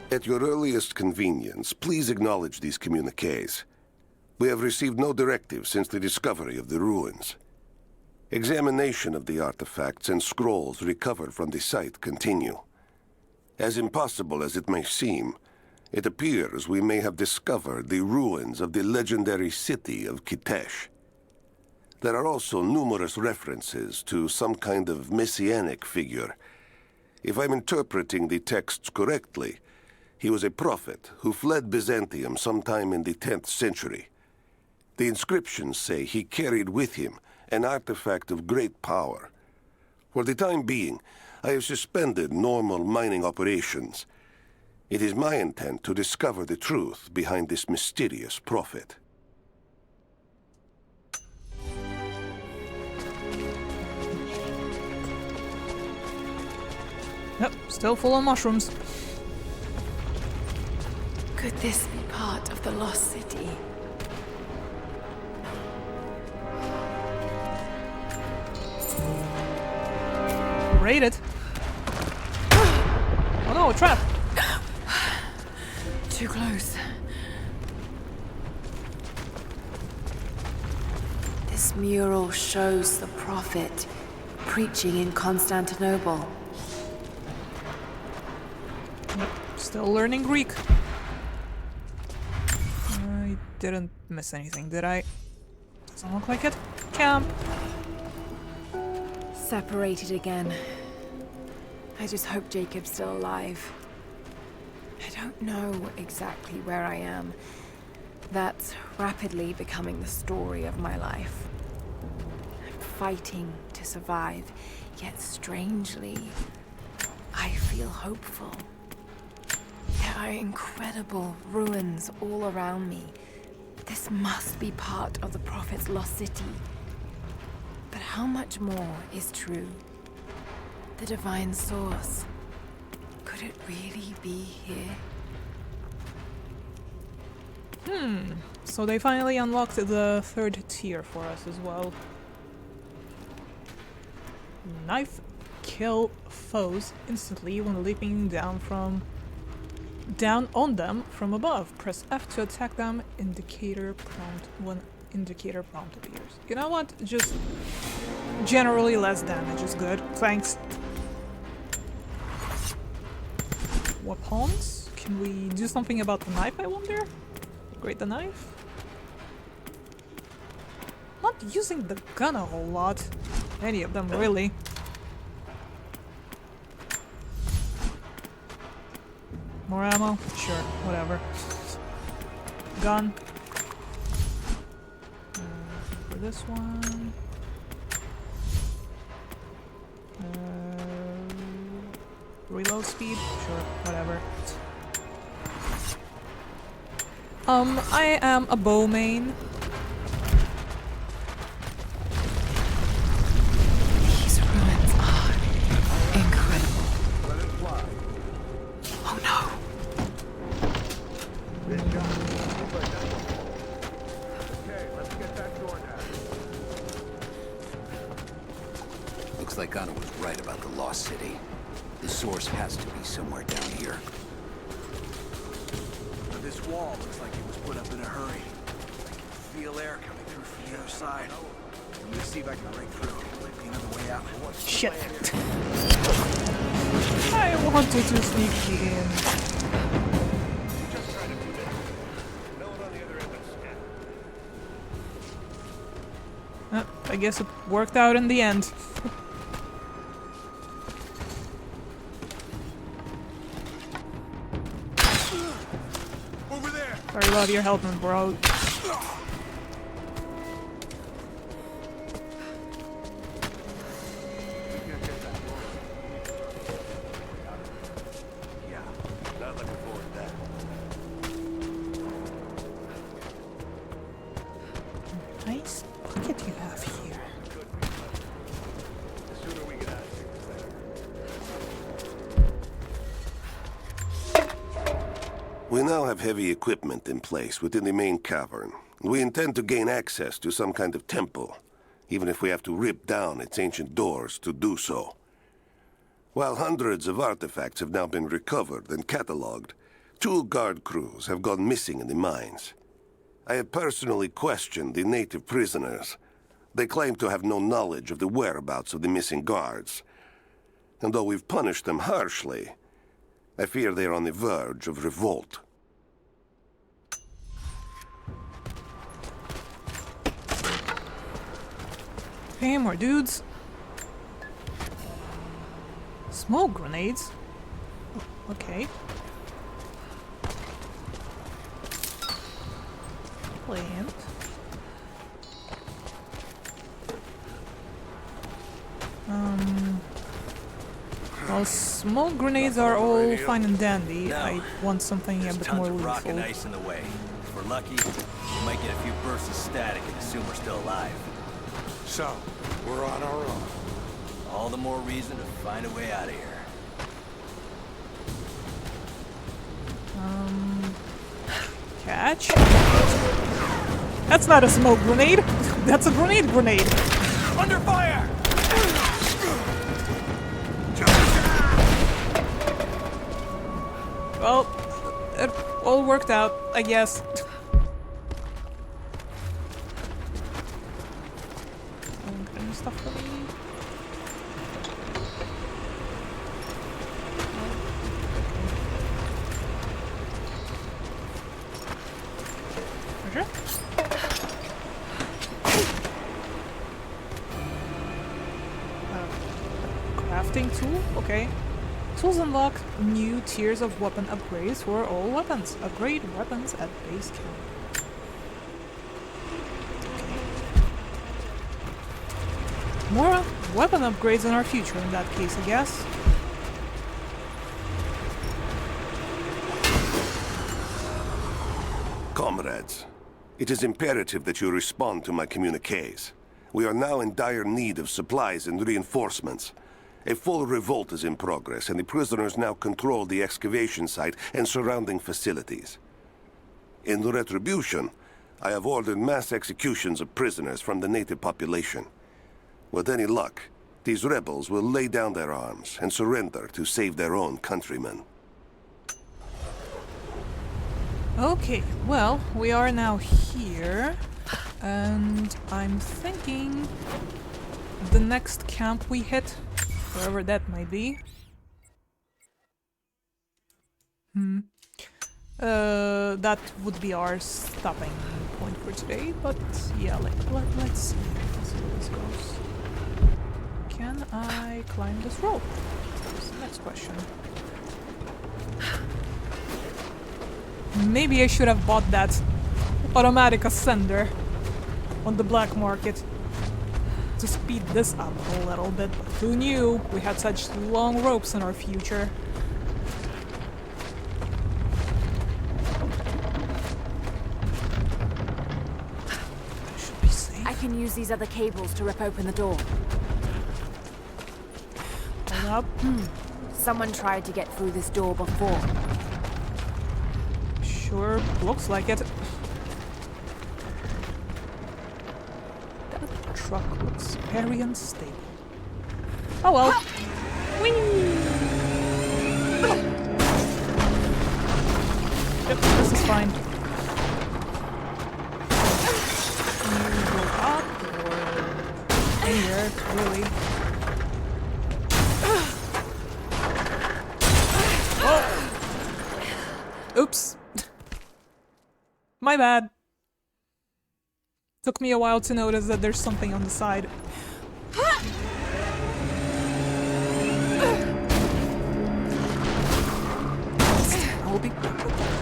At your earliest convenience, please acknowledge these communiques. We have received no directive since the discovery of the ruins. Examination of the artifacts and scrolls recovered from the site continue. As impossible as it may seem, it appears we may have discovered the ruins of the legendary city of Kitesh. There are also numerous references to some kind of messianic figure. If I'm interpreting the texts correctly, he was a prophet who fled Byzantium sometime in the 10th century. The inscriptions say he carried with him an artifact of great power. For the time being, I have suspended normal mining operations. It is my intent to discover the truth behind this mysterious prophet. Yep, still full of mushrooms. Could this be part of the lost city? Raid it. Oh no, a trap! Too close. This mural shows the prophet preaching in Constantinople. Still learning Greek. I didn't miss anything, did I? Doesn't look like it. Camp. Separated again. I just hope Jacob's still alive. I don't know exactly where I am. That's rapidly becoming the story of my life. I'm fighting to survive, yet strangely, I feel hopeful. There are incredible ruins all around me. This must be part of the Prophet's lost city. But how much more is true? The divine source. Could it really be here? So they finally unlocked the 3rd tier for us as well. Knife kill foes instantly when leaping down on them from above. Press F to attack them. Indicator prompt when indicator prompt appears. You know what? Just generally less damage is good. Thanks. Weapons? Can we do something about the knife, I wonder? Upgrade the knife? Not using the gun a whole lot. Any of them, really. More ammo? Sure, whatever. Gun. For this one. Reload speed? Sure, whatever. I am a bow main. These ruins are incredible. Oh no! Okay, let's get that door down. Looks like Anna was right about the lost city. The source has to be somewhere down here. This wall looks like it was put up in a hurry. I can feel air coming through from the other side. I'm gonna see if I can break through. Might be another way out. Shit. I wanted to sneak in. Just trying to do this. No one on the other end of the scan. I guess it worked out in the end. Over there! Sorry about your help, bro. Yeah, not looking forward to that. Nice bucket you have here. The sooner we get out of here, the better. We now have heavy equipment in place within the main cavern. We intend to gain access to some kind of temple, even if we have to rip down its ancient doors to do so. While hundreds of artifacts have now been recovered and catalogued, 2 guard crews have gone missing in the mines. I have personally questioned the native prisoners. They claim to have no knowledge of the whereabouts of the missing guards. And though we've punished them harshly, I fear they are on the verge of revolt. Hey, more dudes. Smoke grenades? Oh, okay. Plant. Well, smoke grenades are all fine and dandy. I want something a bit more Tons of rock and lethal. ice in the way. If we're lucky, we might get a few bursts of static and assume we're still alive. So, we're on our own. All the more reason to find a way out of here. Catch? That's not a smoke grenade. That's a grenade. Under fire! Well, it all worked out, I guess. Any stuff for me? Sure. Crafting tool? Okay. Tools unlock new tiers of weapon upgrades for all weapons. Upgrade weapons at base camp. Okay. More weapon upgrades in our future in that case, I guess. Comrades, it is imperative that you respond to my communiques. We are now in dire need of supplies and reinforcements. A full revolt is in progress, and the prisoners now control the excavation site and surrounding facilities. In retribution, I have ordered mass executions of prisoners from the native population. With any luck, these rebels will lay down their arms and surrender to save their own countrymen. Okay, well, we are now here, and I'm thinking the next camp we hit, wherever that might be. That would be our stopping point for today, but yeah, let's see how this goes. Can I climb this rope? That's the next question. Maybe I should have bought that automatic ascender on the black market to speed this up a little bit, but who knew we had such long ropes in our future. I should be safe. I can use these other cables to rip open the door. Hold up. Someone tried to get through this door before. Sure looks like it. That truck looks very unstable. Oh well. Whee! Yep, this is fine. Can you go up or anywhere, really? Oh! Oops. My bad. Took me a while to notice that there's something on the side. I'll be back with that.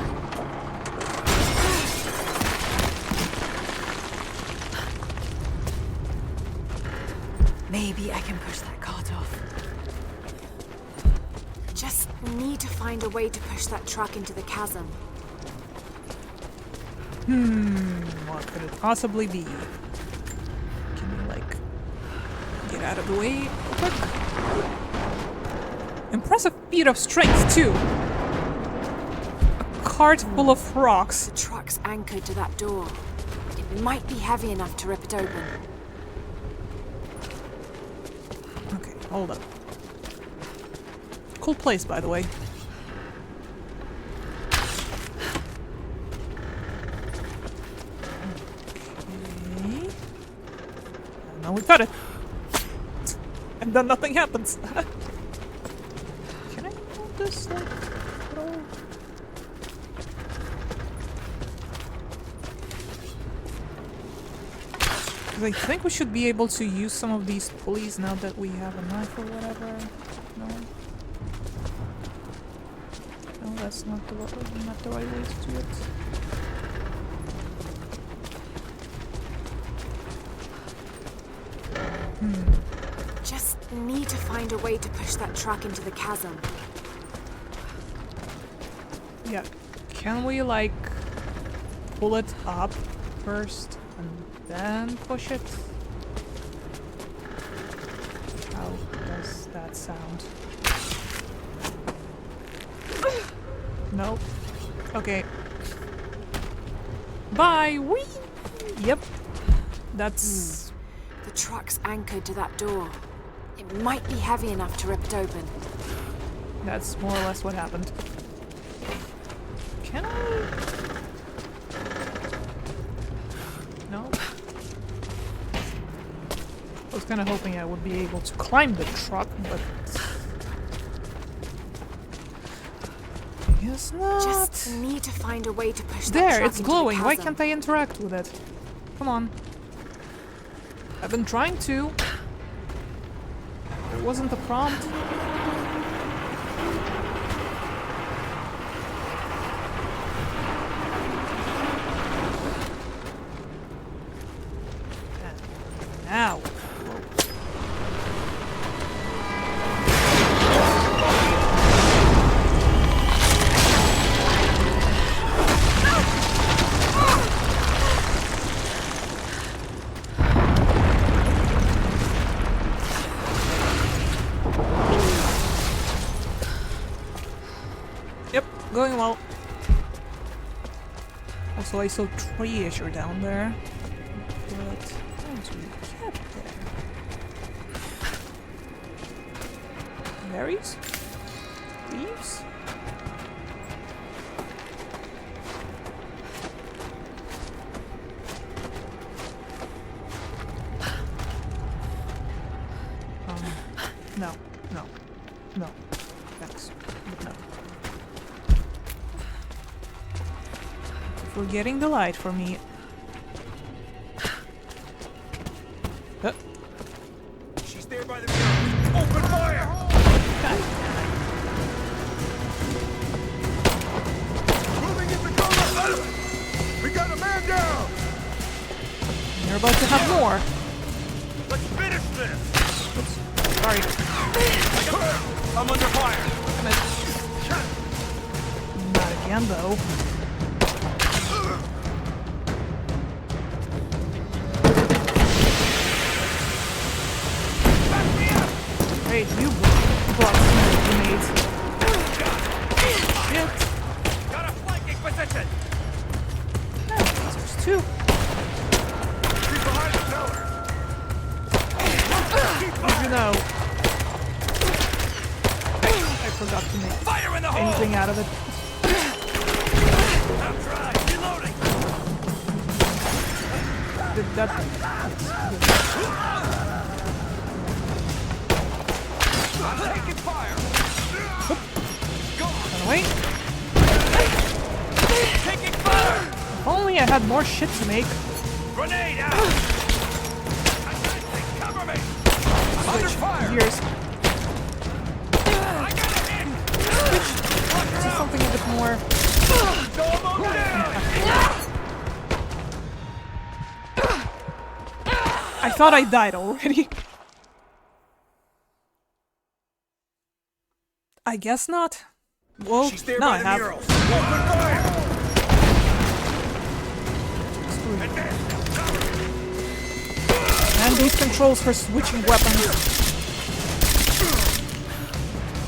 Maybe I can push that cart off. Just need to find a way to push that truck into the chasm. What could it possibly be? Can you, like, get out of the way real quick? Impressive feat of strength, too! A cart full of rocks. The truck's anchored to that door. It might be heavy enough to rip it open. Okay, hold up. Cool place, by the way. Now we've got it! And then nothing happens! Can I hold this, like, at all? Because I think we should be able to use some of these pulleys now that we have a knife or whatever. No? No, that's not the right way to do it. Just need to find a way to push that truck into the chasm. Yeah. Can we, like, pull it up first and then push it? How does that sound? Nope. Okay. Bye! Whee! Yep. That's... The truck's anchored to that door. It might be heavy enough to rip it open. That's more or less what happened. Can I? No. I was kind of hoping I would be able to climb the truck, but I guess not. Just need to find a way to push that There, truck it's into the glowing. Why chasm. can't I interact with it? Come on. I've been trying to. There wasn't a prompt. Now. Yep, going well. Also, I saw treasure down there. But once we get there. Berries? Leaves? No, no, no. Thanks. But no. Forgetting the light for me. She's there by the mirror. Open fire! Moving in the cover! We got a man down! You're about to have more. Let's finish this! Oops. Sorry. I'm under fire! Not again, though. Great, you brought some grenades. Shit. Got a flanking position! Oh, there's two. She's behind the pillar! Did you know? I forgot to make Fire in the hole! anything out of it. I'm dry! Reloading! Did that... I'm taking fire! Run away. Taking fire! If only I had more shit to make. Grenade out! Cover me! Under fire! Years. I got a hit! Do something a bit more. No, I'm down! I thought I died already. I guess not. Well, She's there now by I the have. mural. Open fire! Screw it. Advance! Cover! And these controls for switching weapons.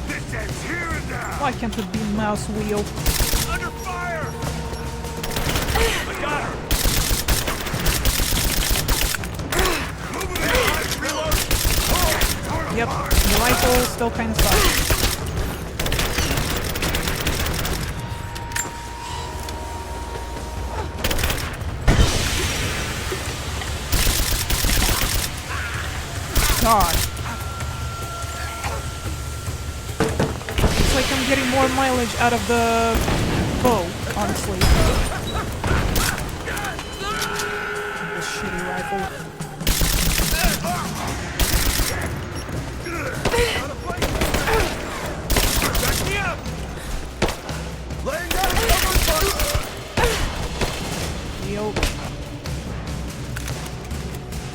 This ends here and now! Why can't it be mouse wheel? Under fire! I got her! Moving in! Reload! Yep, the rifle still kind of sucks. God. Looks like I'm getting more mileage out of the bow, honestly. This shitty rifle. Back me up! Laying down cover fire! Yo.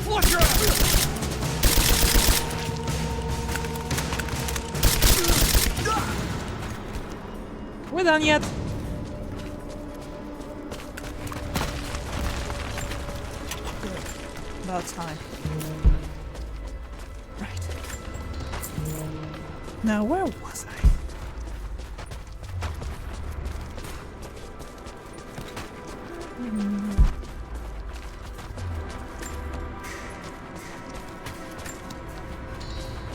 Flush her out! We're done yet. Good. About time. Right. Now, where was I?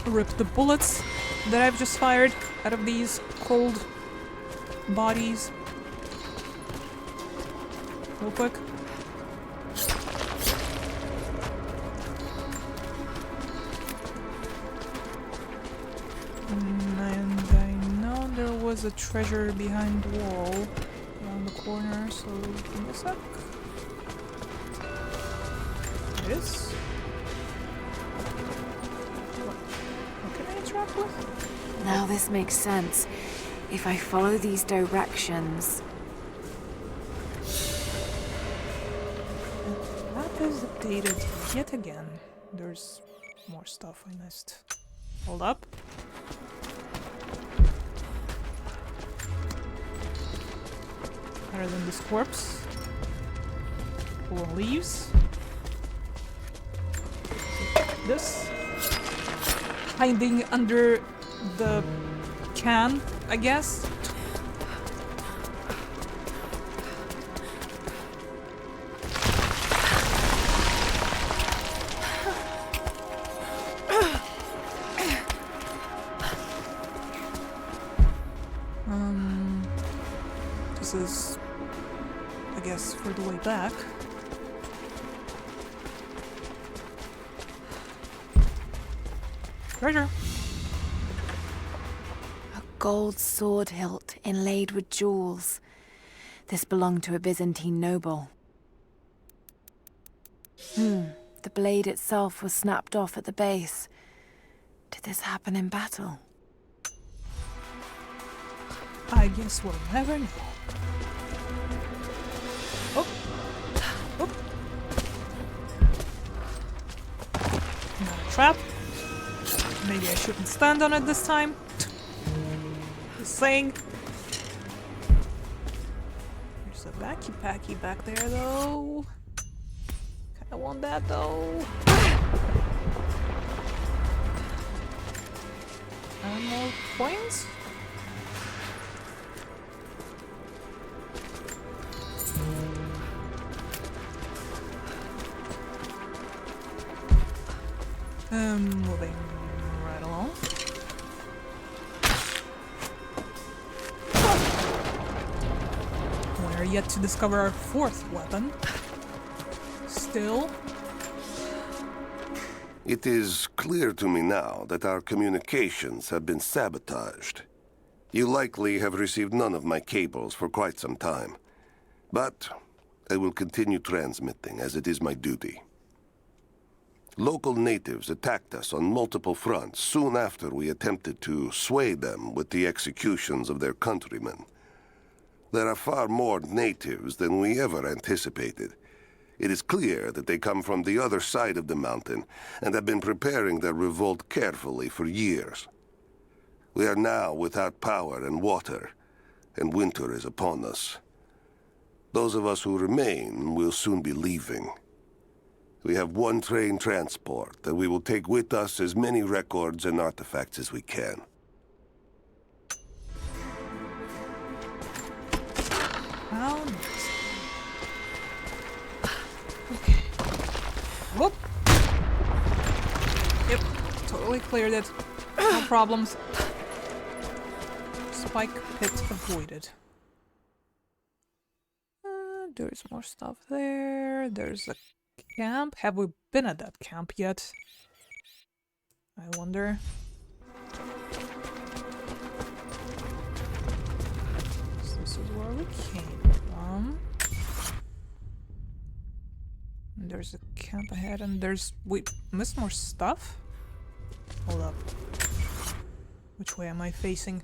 Rip the bullets that I've just fired out of these cold bodies. Real quick. And I know there was a treasure behind the wall around the corner, so give me a sec. This? What can I interact with? Now this makes sense. If I follow these directions... Map is updated yet again. There's more stuff I missed. Hold up. Better than this corpse. Full of leaves. This. Hiding under the can, I guess. This is, I guess, for the way back. Treasure. A gold sword hilt inlaid with jewels. This belonged to a Byzantine noble. The blade itself was snapped off at the base. Did this happen in battle? I guess we'll never know. Oh. Oh. Not a trap. Maybe I shouldn't stand on it this time. Just saying. There's a backy-packy back there, though. Kinda want that, though. And more coins? Moving right along. We're yet to discover our fourth weapon. Still. It is clear to me now that our communications have been sabotaged. You likely have received none of my cables for quite some time. But I will continue transmitting, as it is my duty. Local natives attacked us on multiple fronts soon after we attempted to sway them with the executions of their countrymen. There are far more natives than we ever anticipated. It is clear that they come from the other side of the mountain and have been preparing their revolt carefully for years. We are now without power and water, and winter is upon us. Those of us who remain will soon be leaving. We have one train transport that we will take with us as many records and artifacts as we can. How nice. Okay. Whoop. Yep, totally cleared it. No problems. Spike pit avoided. There's more stuff there. There's a camp. Have we been at that camp yet? I wonder. So this is where we came from. And there's a camp ahead, and there's... Wait, missed more stuff? Hold up. Which way am I facing?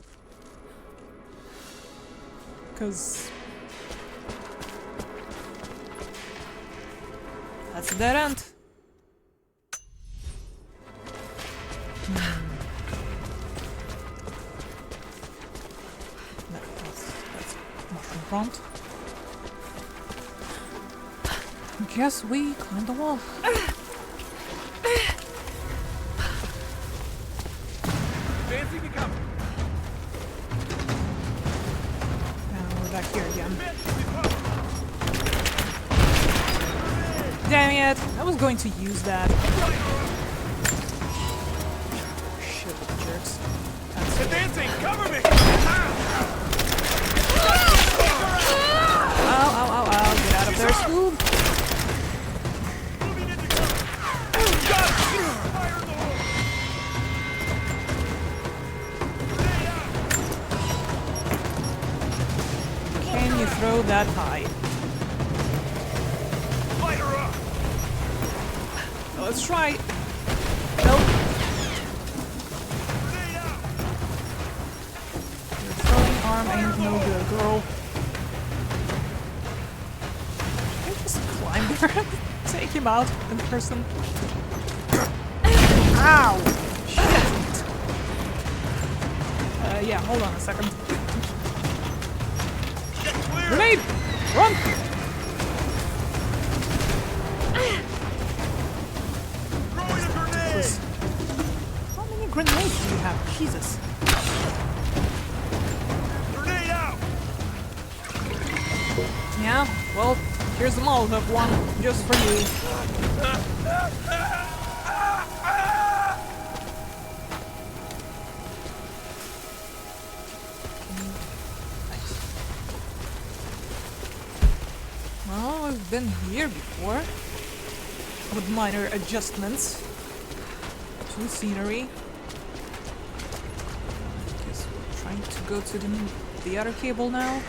Because... that's a dead end. No, that's mushroom prompt. Guess we climbed the wall. Fancy me coming. And we're back here again. Damn it! I was going to use that. Shit, jerks. Advancing! Cover me! ow, ow. Get out of there, Scoob. Can you throw that high? Let's try. Nope. Your throwing arm ain't no good, girl. Can I just climb there? Take him out in person. Ow! Shit! Yeah, hold on a second. Grenade! Run! How many grenades do you have? Jesus. Grenade out! Yeah, well, here's the Molotov one, just for you. Nice. Well, I've been here before, with minor adjustments to the scenery. Guess we're trying to go to the other cable now.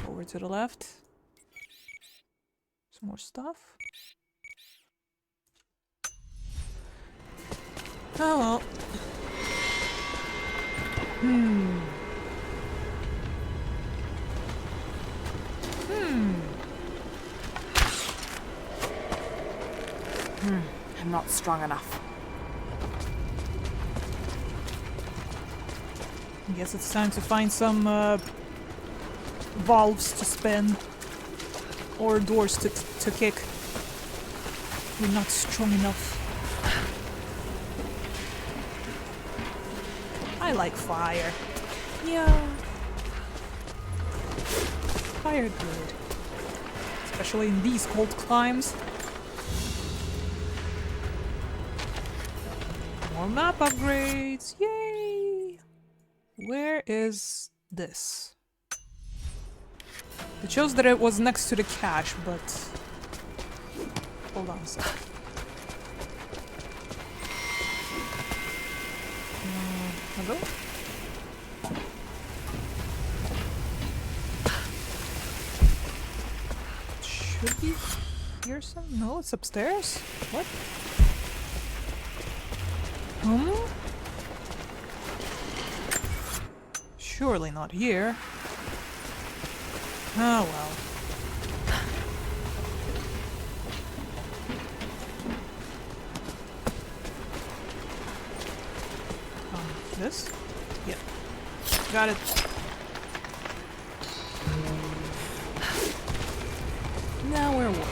Over to the left. Some more stuff. Oh well. I'm not strong enough. I guess it's time to find some valves to spin or doors to kick. We're not strong enough. I like fire. Yeah. Fire good. Especially in these cold climes. More map upgrades. Yay! Where is this? It shows that it was next to the cache, but... Hold on a sec. Hello? Should be here some? No, it's upstairs? What? Surely not here. Oh well. This? Yep. Got it. Now we're working.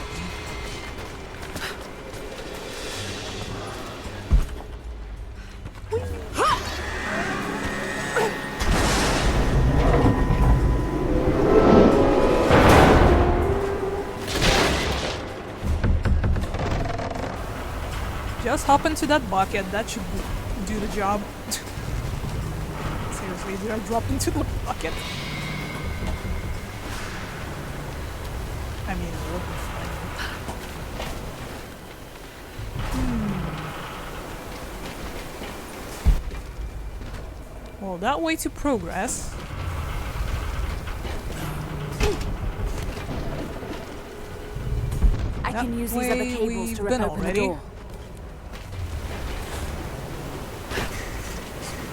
Just hop into that bucket, that should do the job. Seriously, did I drop into the bucket? I mean, it would be fine. Well, that way to progress. I can use these other cables to rip open the door.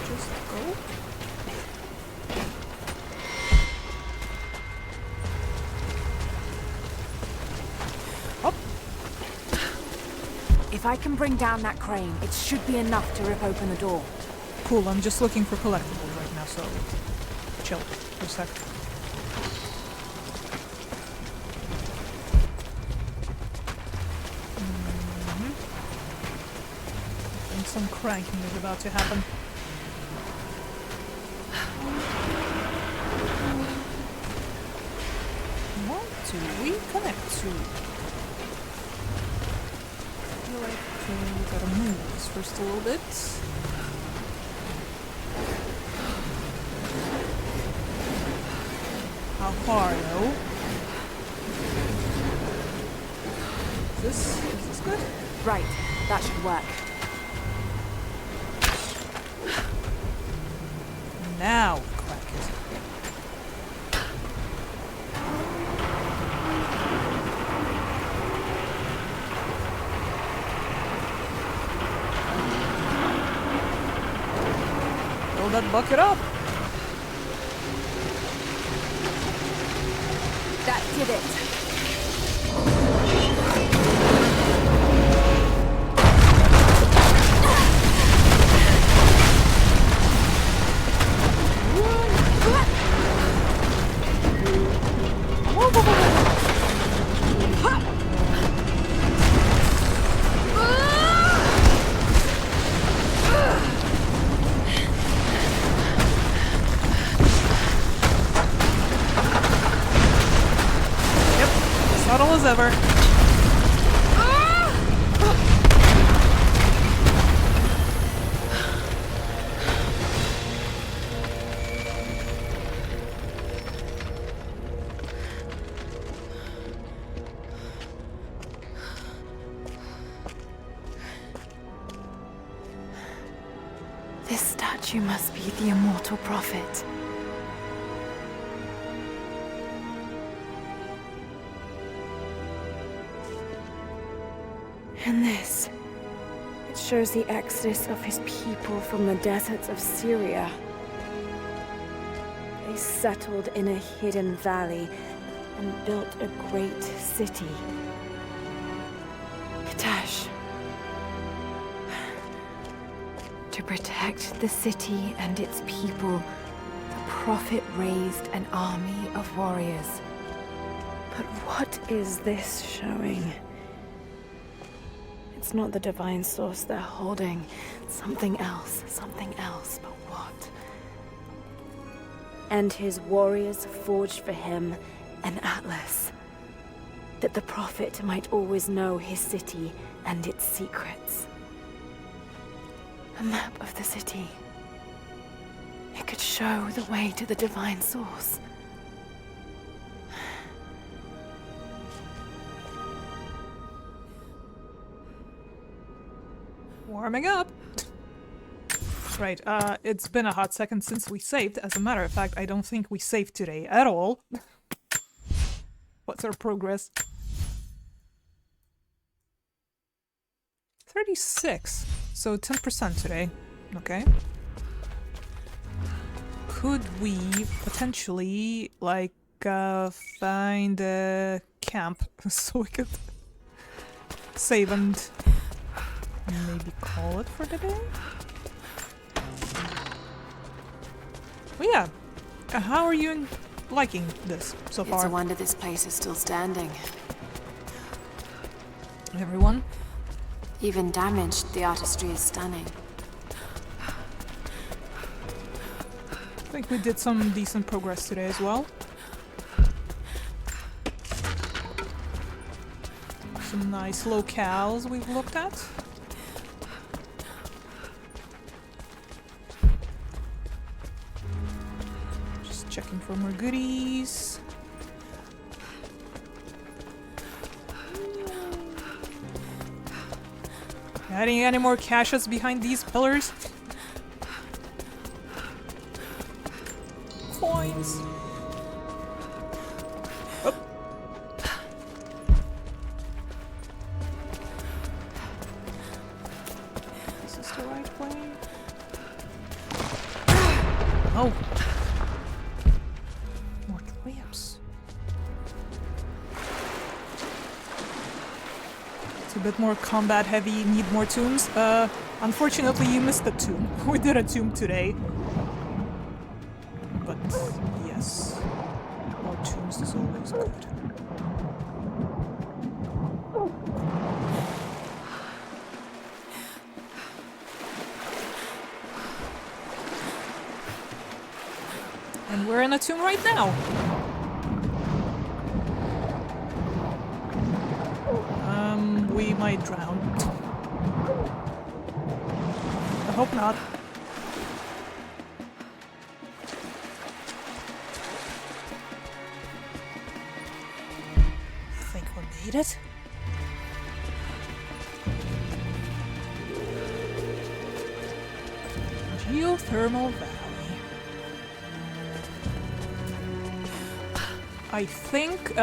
Just go. Up. If I can bring down that crane, it should be enough to rip open the door. Cool, I'm just looking for collectibles right now, so chill for a sec. Some cranking is about to happen. What do we connect to? I feel like we gotta move this first a little bit. how far though? Is this good? Right, that should work. Now, crack it. Fill that bucket up. That did it. Subtle as ever. This statue must be the immortal prophet. And this, it shows the exodus of his people from the deserts of Syria. They settled in a hidden valley and built a great city. Katash. To protect the city and its people, the prophet raised an army of warriors. But what is this showing? It's not the divine source they're holding. Something else, but what? And his warriors forged for him an atlas, that the prophet might always know his city and its secrets. A map of the city. It could show the way to the divine source. Warming up. Right, it's been a hot second since we saved. As a matter of fact, I don't think we saved today at all. What's our progress? 36. So 10% today. Okay. Could we potentially, like, find a camp so we could save and maybe call it for the day? Well, yeah. How are you liking this so far? It's a wonder this place is still standing. Everyone? Even damaged, the artistry is stunning. I think we did some decent progress today as well. Some nice locales we've looked at. Just checking for more goodies. Adding any more caches behind these pillars? Coins. Oh. This is the right way. Oh. More clips. It's a bit more combat heavy, need more tombs. Unfortunately you missed the tomb. We did a tomb today. But yes, more tombs is always good. And we're in a tomb right now. We might drown. I hope not. made it. Geothermal Valley. I think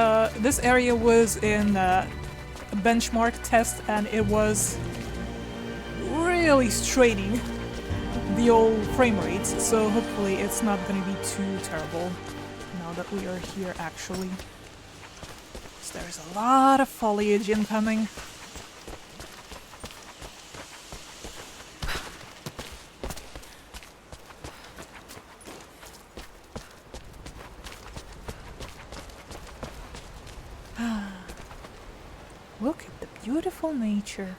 this area was in a benchmark test and it was really straining the old frame rates, so hopefully it's not gonna be too terrible now that we are here actually. So there's a lot of foliage incoming. Look at the beautiful nature.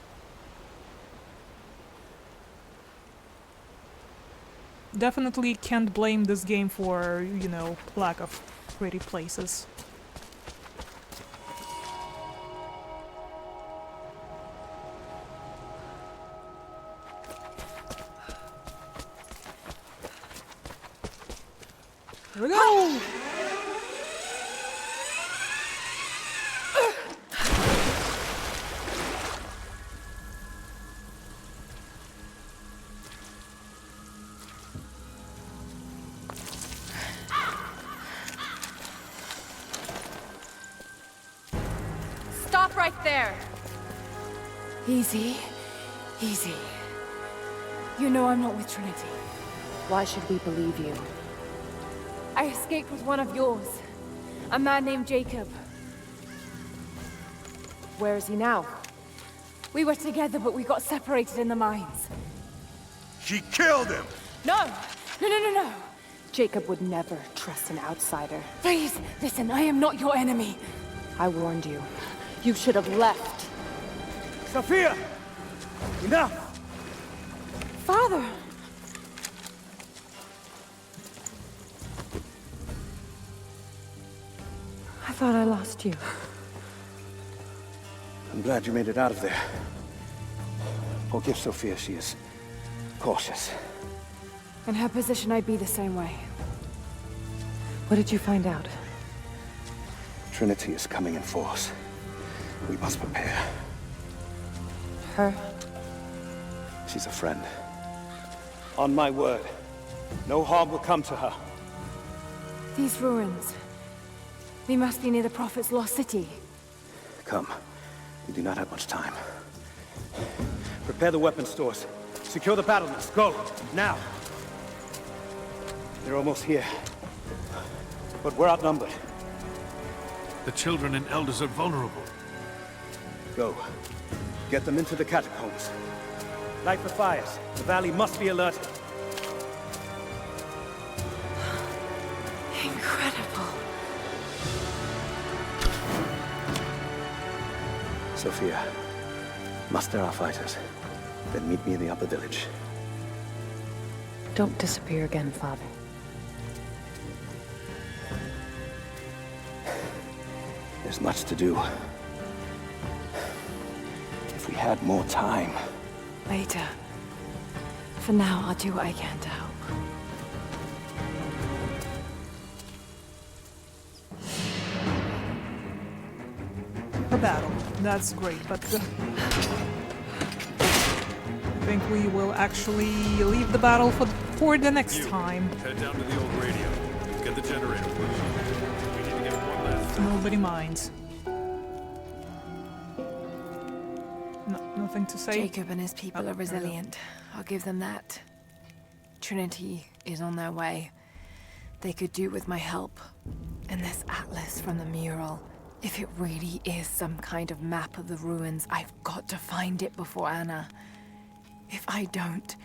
Definitely can't blame this game for, you know, lack of pretty places. Here we go! Stop right there! Easy. Easy. You know I'm not with Trinity. Why should we believe you? I escaped with one of yours. A man named Jacob. Where is he now? We were together, but we got separated in the mines. She killed him! No! No! Jacob would never trust an outsider. Please, listen, I am not your enemy. I warned you. You should have left. Sophia! Enough! Father! I thought I lost you. I'm glad you made it out of there. Forgive Sophia, she is cautious. In her position, I'd be the same way. What did you find out? Trinity is coming in force. We must prepare. Her? She's a friend. On my word, no harm will come to her. These ruins. We must be near the Prophet's lost city. Come. We do not have much time. Prepare the weapon stores. Secure the battlements. Go! Now! They're almost here. But we're outnumbered. The children and elders are vulnerable. Go. Get them into the catacombs. Light the fires. The valley must be alerted. Incredible. Sophia, muster our fighters. Then meet me in the upper village. Don't disappear again, Father. There's much to do. If we had more time. Later. For now, I'll do what I can to help. A battle. That's great, but I think we will actually leave the battle for the next time. Head down to the old radio. Get the generator pushed. We need to get one last. Nobody minds. Nothing to say. Jacob and his people are resilient. I'll give them that. Trinity is on their way. They could do with my help. And this atlas from the mural. If it really is some kind of map of the ruins, I've got to find it before Anna. If I don't,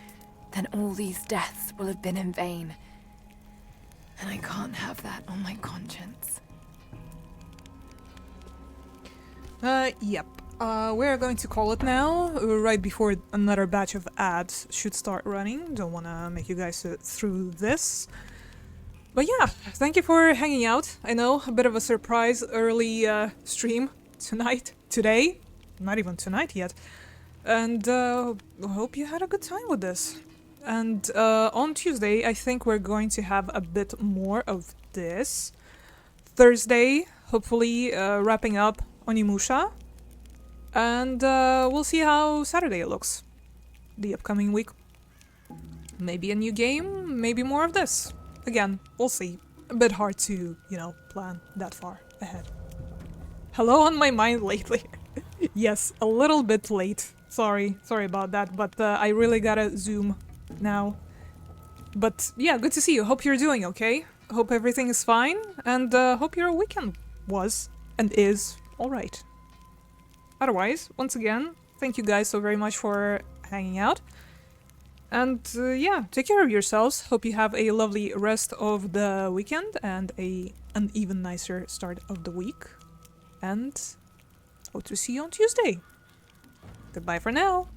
then all these deaths will have been in vain. And I can't have that on my conscience. Yep. We're going to call it now, right before another batch of ads should start running. Don't want to make you guys sit through this. But yeah, thank you for hanging out. I know, a bit of a surprise early stream today. Not even tonight yet. And hope you had a good time with this. And on Tuesday, I think we're going to have a bit more of this. Thursday, hopefully wrapping up Onimusha. And we'll see how Saturday looks. The upcoming week. Maybe a new game, maybe more of this. Again, we'll see. A bit hard to, you know, plan that far ahead. Hello on my mind lately. Yes, a little bit late. Sorry about that, but I really gotta zoom now. But yeah, good to see you. Hope you're doing okay. Hope everything is fine, and hope your weekend was and is alright. Otherwise, once again, thank you guys so very much for hanging out. And yeah, take care of yourselves. Hope you have a lovely rest of the weekend and an even nicer start of the week. And hope to see you on Tuesday. Goodbye for now.